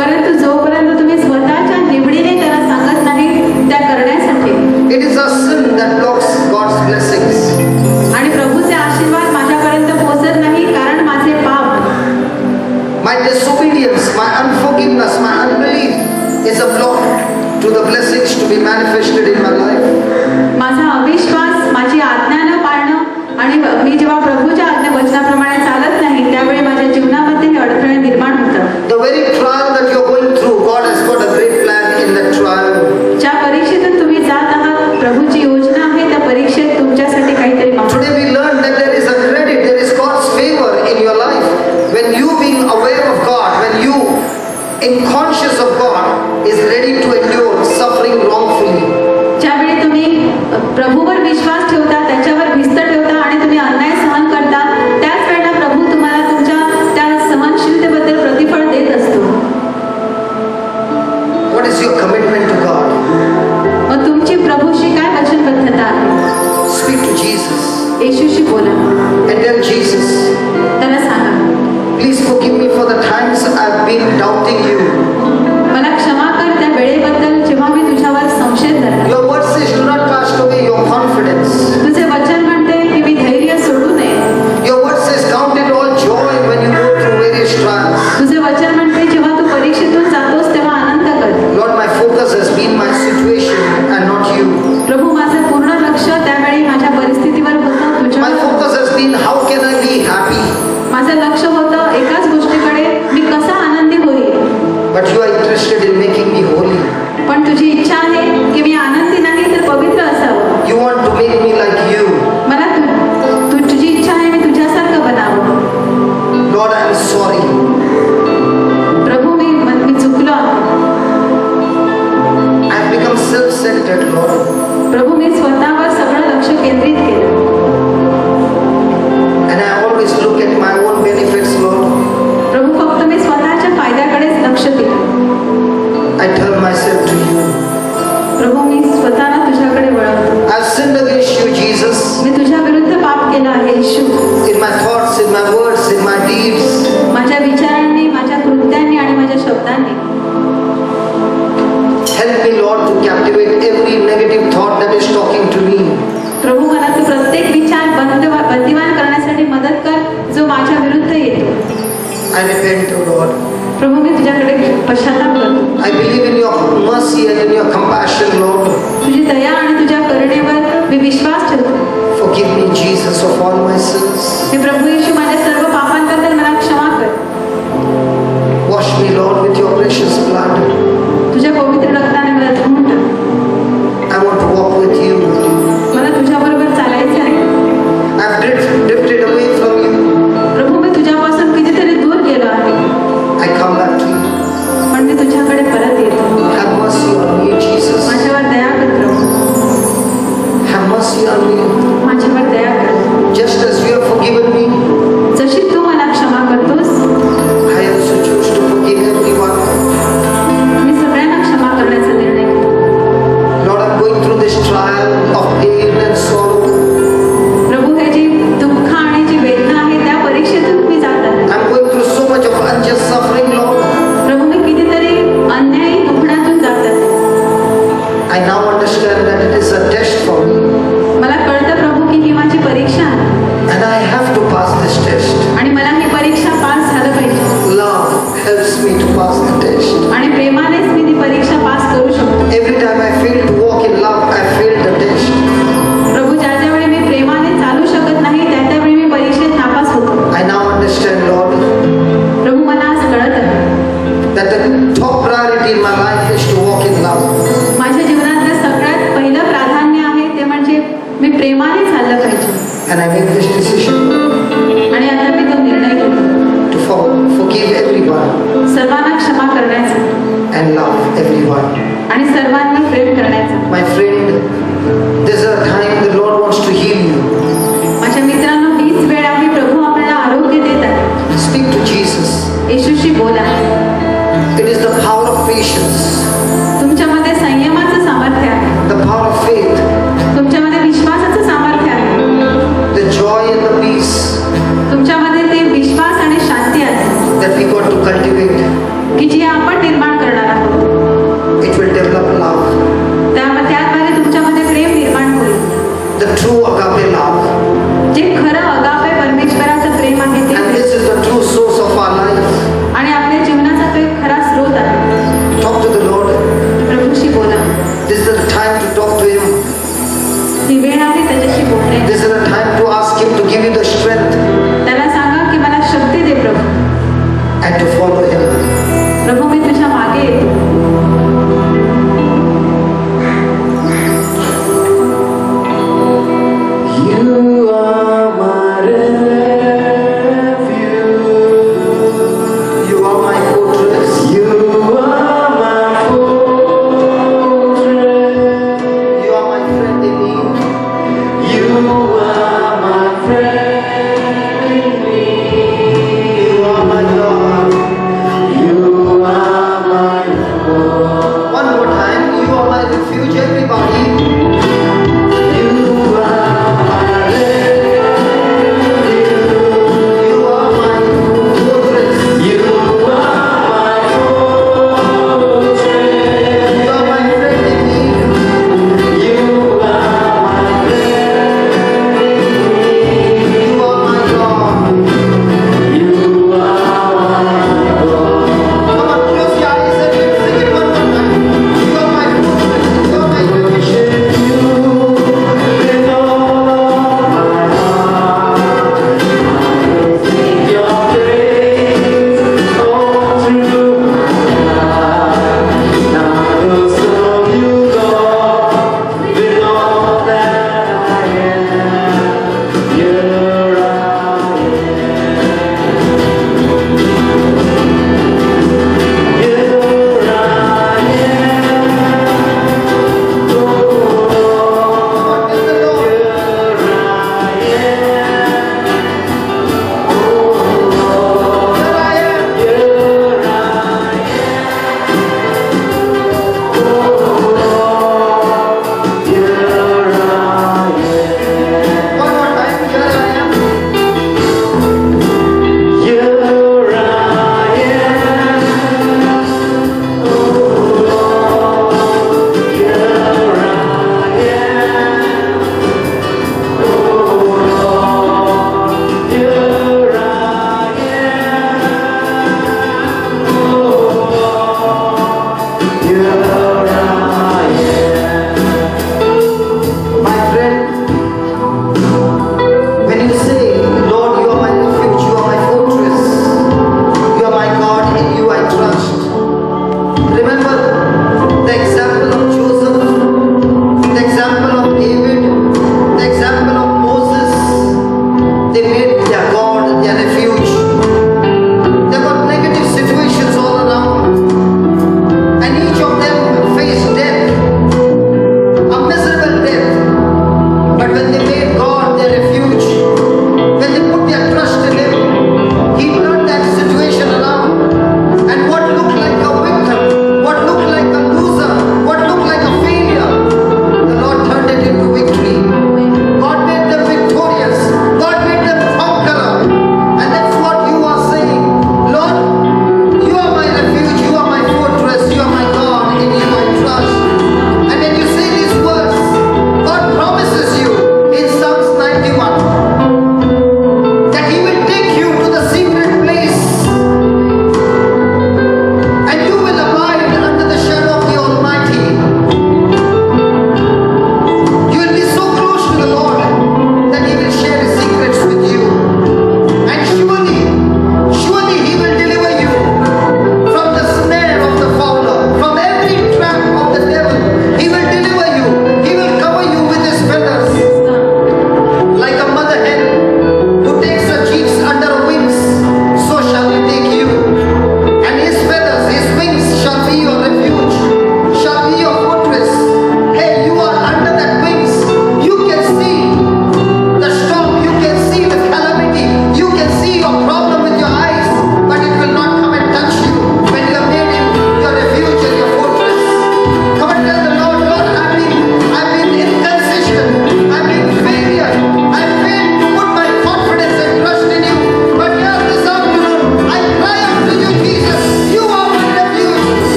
परंतु जोपर्यंत तुम्ही स्वतःच्या निवडीने त्याला सांगत नाही त्या करण्यासाठी. It is our sin that blocks God's blessings. आणि प्रभूचे आशीर्वाद माझ्यापर्यंत पोहोचत नाही, कारण माझे पाप, My disobedience, my unforgiveness, my unbelief is a block to the blessings to be manifested in my life. unconscious of God is ready to endure suffering wrongfully. ज्यावेळी तुम्ही प्रभूवर विश्वास ठेवता, त्याच्यावर भिस्त ठेवता आणि तुम्ही अन्याय सहन करता, त्याच वेळेला प्रभू तुम्हाला तुमच्या त्या सहनशीलतेबद्दल प्रतिफळ देत असतो. What is your commitment to God? मग तुमची प्रभूशी काय वचनबद्धता आहे? Speak to Jesus येशूशी बोला, and tell Jesus, त्याला सांगा, please forgive me for the times I've been doubting you. मला क्षमा कर त्या वेळेबद्दल जेव्हा मी तुझ्यावर संशय धरला. Your word says, do not cast away your confidence. तुझे वचन म्हणते की मी धैर्य सोडू नये. Your word says, count it all joy when you go through various trials. तुझे वचन म्हणते जेव्हा तू परीक्षेतून जातोस तेव्हा आनंद कर. Lord, my focus has been my situation and not you. प्रभू, माझं पूर्ण लक्ष त्यावेळी माझ्या परिस्थितीवर होतं, My तुझ्यावर. focus has been how can I be happy? माझं लक्ष होतं एकाच गोष्टीकडे, मी कसा आनंदी होईल. But you are interested in making me holy. पण तुझी इच्छा आहे की मी आनंदी नाही तर पवित्र असावं. You want to make me like you. मला तुझी इच्छा आहे मी तुझ्यासारखं बनावं. Lord, I am sorry. प्रभू, मी चुकलो आहे. I have become self-centered, Lord. प्रभू, मी स्वतःवर सगळं लक्ष केंद्रित केलं And I always look at my own benefits, Lord. प्रभू, फक्त मी स्वतःच्या फायद्याकडेच लक्ष दिलं. I turn myself to you. प्रभू, मी स्वतःला तुझ्याकडे वळवतो. I have sinned against you, Jesus. मी तुझ्या विरुद्ध पाप केलं आहे येशू. In my thoughts, in my words, in my deeds. माझ्या विचारांनी, माझ्या कृत्यांनी आणि माझ्या शब्दांनी. Help me, Lord, to captivate every negative thought that is talking to me. प्रभू, मला तू प्रत्येक विचार बंदिवान करण्यासाठी मदत कर जो माझ्या विरुद्ध येतो. I repent, O Lord. प्रभू, मी तुझ्याकडे पश्चाताप करतो. I believe in your mercy and in your compassion, Lord. तुझी दया आणि तुझ्या करुणेवर मी विश्वास ठेवतो. Forgive me, Jesus, of all my sins. हे प्रभू येशू, माझ्या सर्व पापांबद्दल मला क्षमा कर. Wash me, Lord, with your precious blood. तुझ्या पवित्र रक्ताने मला धुवून टाक. I want to walk with you. मला तुझ्याबरोबर चालायचं आहे. I've drifted away from you. प्रभू, मी तुझ्यापासून कितीतरी दूर गेलो आहे, I come back to you. पण मी तुझ्याकडे परत येतो. Have mercy on me, Jesus. माझ्यावर दया कर प्रभू, Have mercy on me. माझ्यावर दया कर. Just as you have forgiven me, जशी तू मला क्षमा करतोस, I also choose to forgive everyone. मी सगळ्यांना क्षमा करण्याचा निर्णय घेतो. Lord, I'm going through this trial of pain and sorrow. प्रभू, हे जी दुःख आणि जी वेदना आहे त्या परीक्षेतून मी जात आहे. I'm going through so much of unjust suffering, Lord. प्रभू, मी कितीतरी अन्यायी दुखण्यातून जात आहे. I now understand that it is a test for me. मला कळतं प्रभू की ही माझी परीक्षा आहे And I have to pass this test. आणि मला ही परीक्षा पास झालं पाहिजे. Love helps me to pass the test. आणि प्रेमानेच मी ती परीक्षा पास करू शकतो. Every time I fail to walk in love, I failed the test. प्रभू, ज्या ज्यावेळी मी प्रेमाने चालू शकत नाही त्या त्यावेळी मी परीक्षेत नापास होतो. I now understand, Lord, प्रभू, मला आज कळत आहे that the top priority in my life is to walk in love. माझ्या जीवनातलं सगळ्यात पहिलं प्राधान्य आहे ते म्हणजे मी प्रेमाने चाललं पाहिजे. And I make this decision आणि आता मी तो निर्णय घेतो to forgive everyone सर्वांना क्षमा करण्याचा and love everyone. आणि सर्वांवर प्रेम करण्याचा. My friend, there's a time the Lord wants to heal you. माझ्या मित्रांनो, हीच वेळ आहे प्रभू आपल्याला आरोग्य देत आहे. Speak to Jesus. येशूशी बोला. It is the power of patience, तुमच्यामध्ये संयमाचं सामर्थ्य आहे, the power of faith, तुमच्यामध्ये विश्वासाचं सामर्थ्य आहे, the joy and the peace तुमच्यामध्ये ते विश्वास आणि शांती आहे that we got to cultivate. की जी आपण निर्माण करणार आहोत. It will develop love, त्याद्वारे तुमच्यामध्ये प्रेम निर्माण होईल. the true agape love. जे खरं अगापे परमेश्वराचं प्रेम आहे ते. And this is the true source of our life. आणि आपल्या जीवनाचा तो एक खरा स्रोत आहे. Talk to the Lord.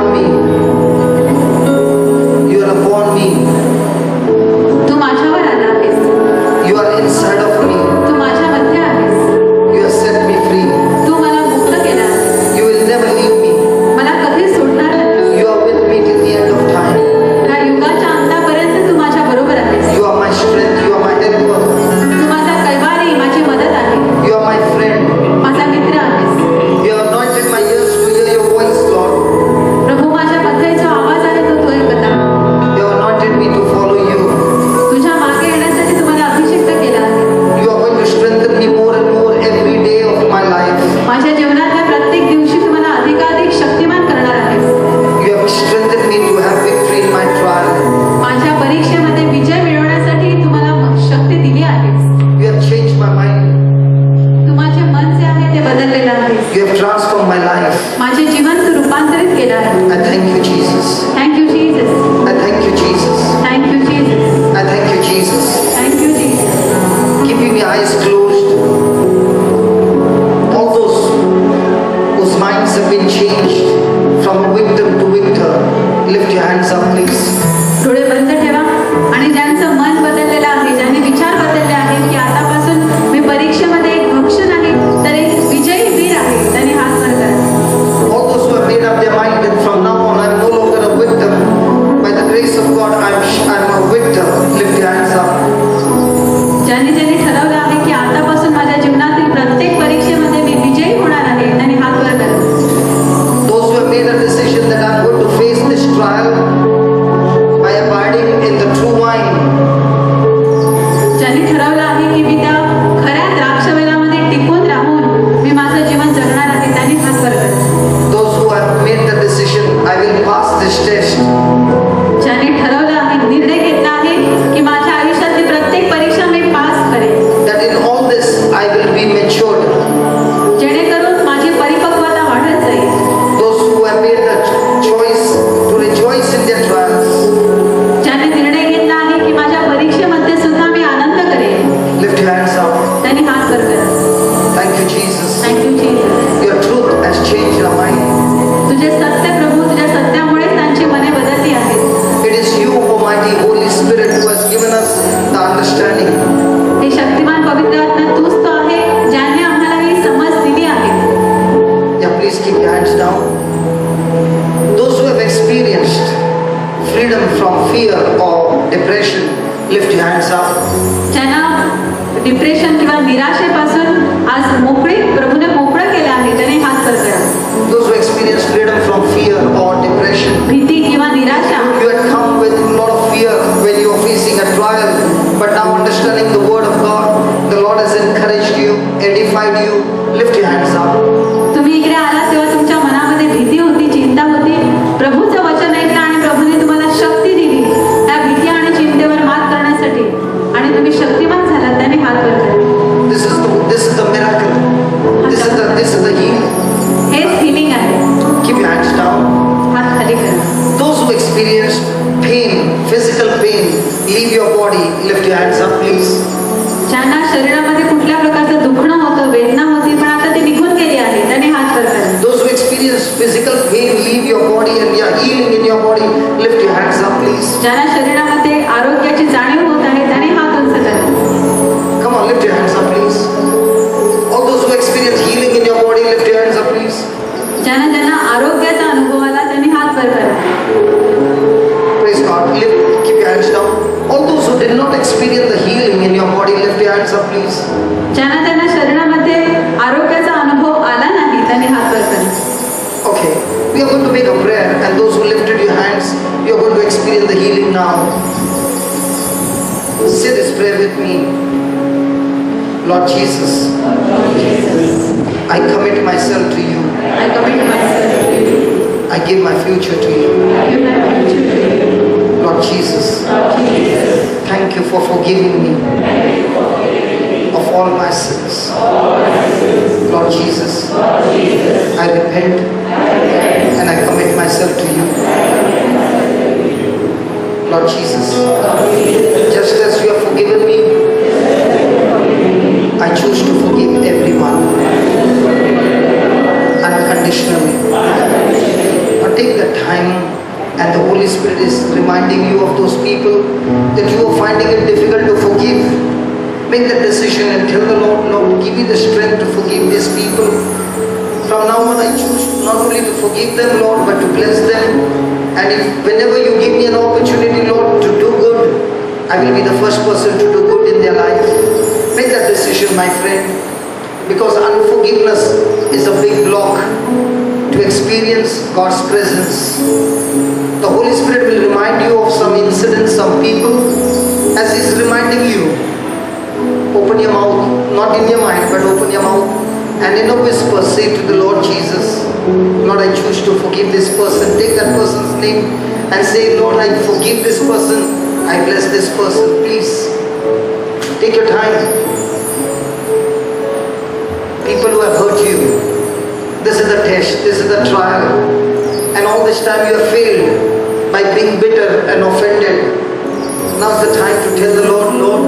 upon me. You are upon me. तू माझ्यावर आला आहेस. You are inside of me. तू माझ्यामध्ये आहेस. You have set me free. तू मला मुक्त केला आहेस. You will never leave me. मला कधीच सोडणार नाही. You are with me till the end of time. ह्या युगाच्या अंतापर्यंत तू माझ्या बरोबर आहेस. You are my strength. You are my helper. तू माझा कैवारी, माझी मदत आहे. You are my friend. माझा मित्र आहेस. You have anointed my ears to hear your voice, Lord. प्रभू माझ्या मध्ये जो आवाज आहे तो ऐकत आहे. You have anointed me to follow you. तुझ्या मागे येण्यासाठी तू मला अभिषेक केला आहे. You are going to strengthen me more and more every day of my life. माझ्या जीवनातल्या प्रत्येक दिवशी तू मला अधिकाधिक शक्तिमान करणार आहेस. You have strengthened me to have victory in my trial. माझ्या परीक्षेमध्ये विजय मिळवण्यासाठी तू मला शक्ती दिली आहेस. You have changed my mind. तू माझे मन जे आहे ते बदललेलं आहेस. You have transformed my life. माझे जीवन तू रूपांतरित केलं आहे. I thank you, Jesus. Thank you Jesus. I thank you, Jesus. Thank you Jesus. I thank you, Jesus. Thank you Jesus. Keeping your eyes closed. All those whose minds have been changed from a victim to victor, lift your hands up, please. डोळे बंद ठेवा आणि ज्यांचं मन बदललेलं आहे, ज्यांनी विचार बदलले आहेत की आतापासून मी परीक्षेमध्ये एक भक्ष नाही तर एक विजयी वीर आहे, त्यांनी हात वर करा. All those who have made up their mind that from now on I'm no longer a victim. By the grace of God, I'm a victor. Lift your hands up. ज्यांनी ठरवलं आहे की आतापासून माझ्या जीवनातील प्रत्येक परीक्षेमध्ये मी विजयी होणार आहे, त्यांनी हात वर करा. Those who have made a decision that I'm going to face this trial by abiding in the true wine. ज्यांनी ठरवलं आहे की मी त्या खऱ्या द्राक्षवेलामध्ये टिकून राहून मी माझं जीवन जगणार आहे, त्यांनी हात वर करा. Those who have made the decision, I will pass this test. ज्यांनी ठरवलं आहे, निर्णय घेतला आहे की माझ्या आयुष्यातली प्रत्येक परीक्षा मी पास करेन, That in all this I will be matured. जेणेकरून माझी परिपक्वता वाढत जाईल. Those who have made the choice to rejoice in their trials, ज्यांनी निर्णय घेतला आहे की माझ्या परीक्षेमध्ये सुद्धा मी आनंद करेन, lift your hands up. त्यांनी हात वर करा. Thank you, Jesus. Thank you Jesus. Your truth has changed our mind. तुझे सत्य प्रभू, तुझ्या सत्यामुळे त्यांची मने बदलली आहेत. It is you, Almighty Holy Spirit, who has given us the understanding. हे शक्तिमान पवित्र आत्मा तूच तो आहे ज्याने आम्हाला ही समज दिली आहे. Yeah, please keep your hands down. Those who have experienced freedom from fear or depression, lift your hands up. ज्यांना डिप्रेशन किंवा निराशेपासून आज प्रभूने मोकळं केलं आहे, त्यांनी हात वर करा. Those who experience freedom from fear or depression, भीती किंवा निराशा, you had come with a lot of fear when you were facing a trial, but now understanding the word of God, the Lord has encouraged you, edified you. Lift your hands up. तुम्ही इकडे आला तेव्हा तुमच्या मनामध्ये भीती होती, चिंता होती. प्रभूचं वचन ऐकलं आणि प्रभूने तुम्हाला शक्ती दिली त्या भीती आणि चिंतेवर मात करण्यासाठी, आणि तुम्ही शक्तिमान झालात, त्याने हात वर करा. This is the miracle. This is the healing. H healing आहे. Keep your hands down. हात खाली करा. Those who experience pain, physical pain, leave your body. Lift your hands up, please. ज्यांना शरीरामध्ये कुठल्या प्रकारचं दुखणं होतं, वेदना होती, पण आता ती निघून गेली आहे, त्याने हात वर करा. Those who experience physical pain, leave your body and you are healing in your body. Lift your hands up, please. ज्यांना शरीरामध्ये आरोग्याची जाणीव होत आहे, त्याने हात उंच करा. Come on, lift your hands up, please. All those who experience healing in your body, lift your hands up, please. ज्यांना आरोग्याचा अनुभव आला, त्यांनी हात वर करा. Praise God. Keep your hands down. All those who did not experience the healing in your body, lift your hands up, please. ज्यांना शरीरामध्ये आरोग्याचा अनुभव आला नाही, त्यांनी हात वर करा. Okay, we are going to make a prayer, and those who lifted your hands, you are going to experience the healing now. Say this prayer with me. Lord Jesus, I commit myself to you. I commit myself to you. I give my future to you. Give my future to you. Lord Jesus, thank you for forgiving me of all my sins. Lord Jesus, I repent and I commit myself to you. Lord Jesus, just as you have forgiven me, I choose to forgive everyone unconditionally. Now take the time time and the Holy Spirit is reminding you of those people that you are finding it difficult to forgive, make that decision and tell the Lord, Lord, give me the strength to forgive these people. From now on, I choose not only to forgive them, Lord, but to bless them. And if whenever you give me an opportunity, Lord, to do good, I will be the first person to do good in their life. Make that decision, my friend, because unforgiveness is a big block to experience God's presence. The Holy Spirit will remind you of some incidents, some people, as He's reminding you. Open your mouth, not in your mind, but open your mouth, and in a whisper say to the Lord Jesus, Lord, I choose to forgive this person. Take that person's name and say, Lord, I forgive this person. I bless this person. Please, take your time. People who have hurt you, this is the test, this is the trial. And all this time you have failed by being bitter and offended. Now's the time to tell the Lord, Lord,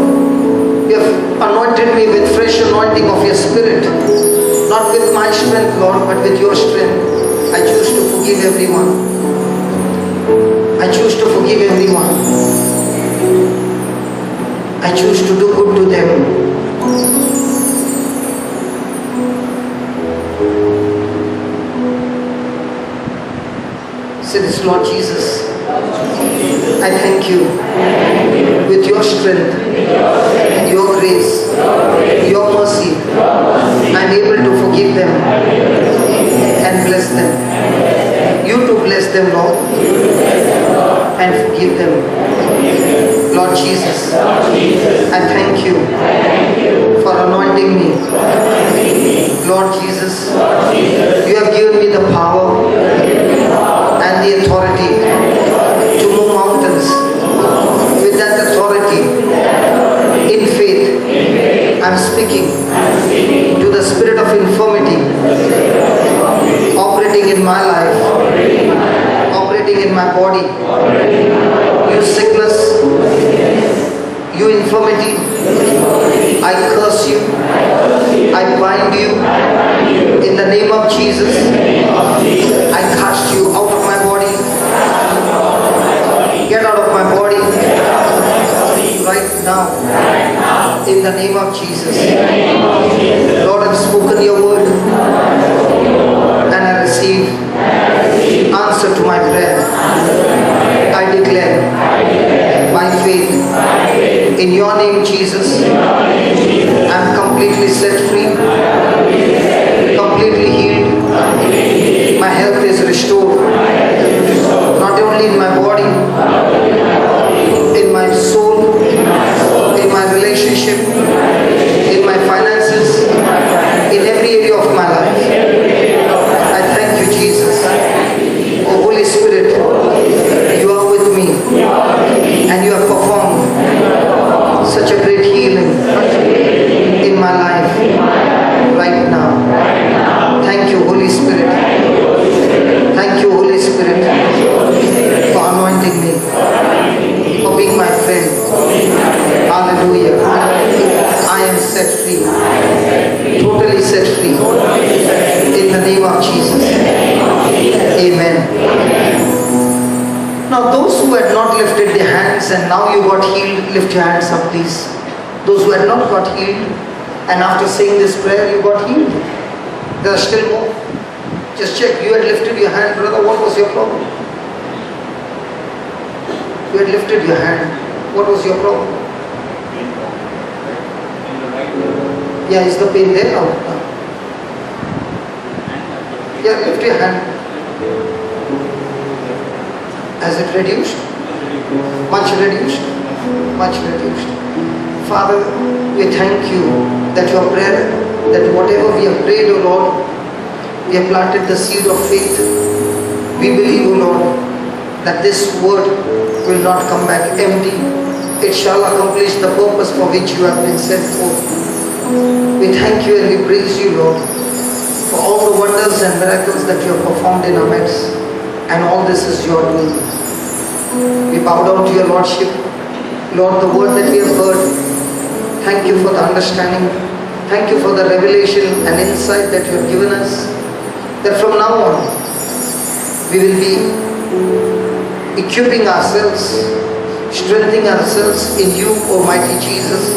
you have anointed me with fresh anointing of your Spirit. Not with my strength, Lord, but with your strength. I choose to forgive everyone. I choose to forgive everyone. I choose to do good to them. Say this, Lord Jesus, I thank you with your strength, your grace, your mercy. I am able to forgive them and bless them. You to bless them, Lord, and forgive them. Lord Jesus, I thank you for anointing me. Lord Jesus, you have given me the power and the authority to move mountains. With that authority, in faith, I am speaking to the spirit of infirmity operating in my life, operating in my body. You sickness, you infirmity, I curse you, I bind you in the name of Jesus. I cast you out of my body. Get out of my body right now in the name of Jesus. Lord, I've spoken your word and I receive answer to my prayer. I declare by faith in your name, Jesus, I'm completely set free, completely healed. My health is restored, not only in my body, in my soul, in my relationship, in my finances, in every area of my life. I thank you, Jesus. Oh, Holy Spirit, you are with me and you have performed such a great healing in my life right now. Thank you, Holy Spirit. Thank you, Holy Spirit, for anointing me, for being my friend. Hallelujah. I am set free, totally set free, in the name of Jesus. Amen. Now those who had not lifted their hands and now you got healed, lift your hands up please. Those who had not got healed and after saying this prayer you got healed. There are still more. Just check. You had lifted your hand, brother. What was your problem? You had lifted your hand. What was your problem? Yeah, is the pain there now? Yeah, lift your hand. Has it reduced? Much reduced? Much reduced. Father, we thank you that your prayer, that whatever we have prayed, O Lord, we have planted the seed of faith. We believe, O Lord, that this word will not come back empty. It shall accomplish the purpose for which you have been sent forth. We thank you and we praise you, Lord, for all the wonders and miracles that you have performed in our midst. And all this is your doing. We bow down to your Lordship. Lord, the word that we have heard, thank you for the understanding. Thank you for the revelation and insight that you have given us. That from now on, we will be equipping ourselves, strengthening ourselves in you, Almighty Jesus,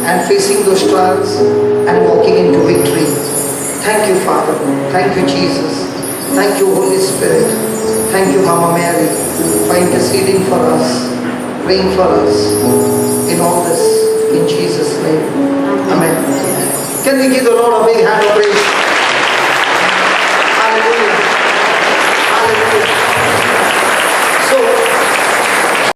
and facing those trials and walking into victory. Thank you, Father. Thank you, Jesus. Thank you, Holy Spirit. Thank you, Mama Mary, for interceding for us, praying for us in all this. In Jesus' name. Amen. Can we give the Lord a big hand of praise?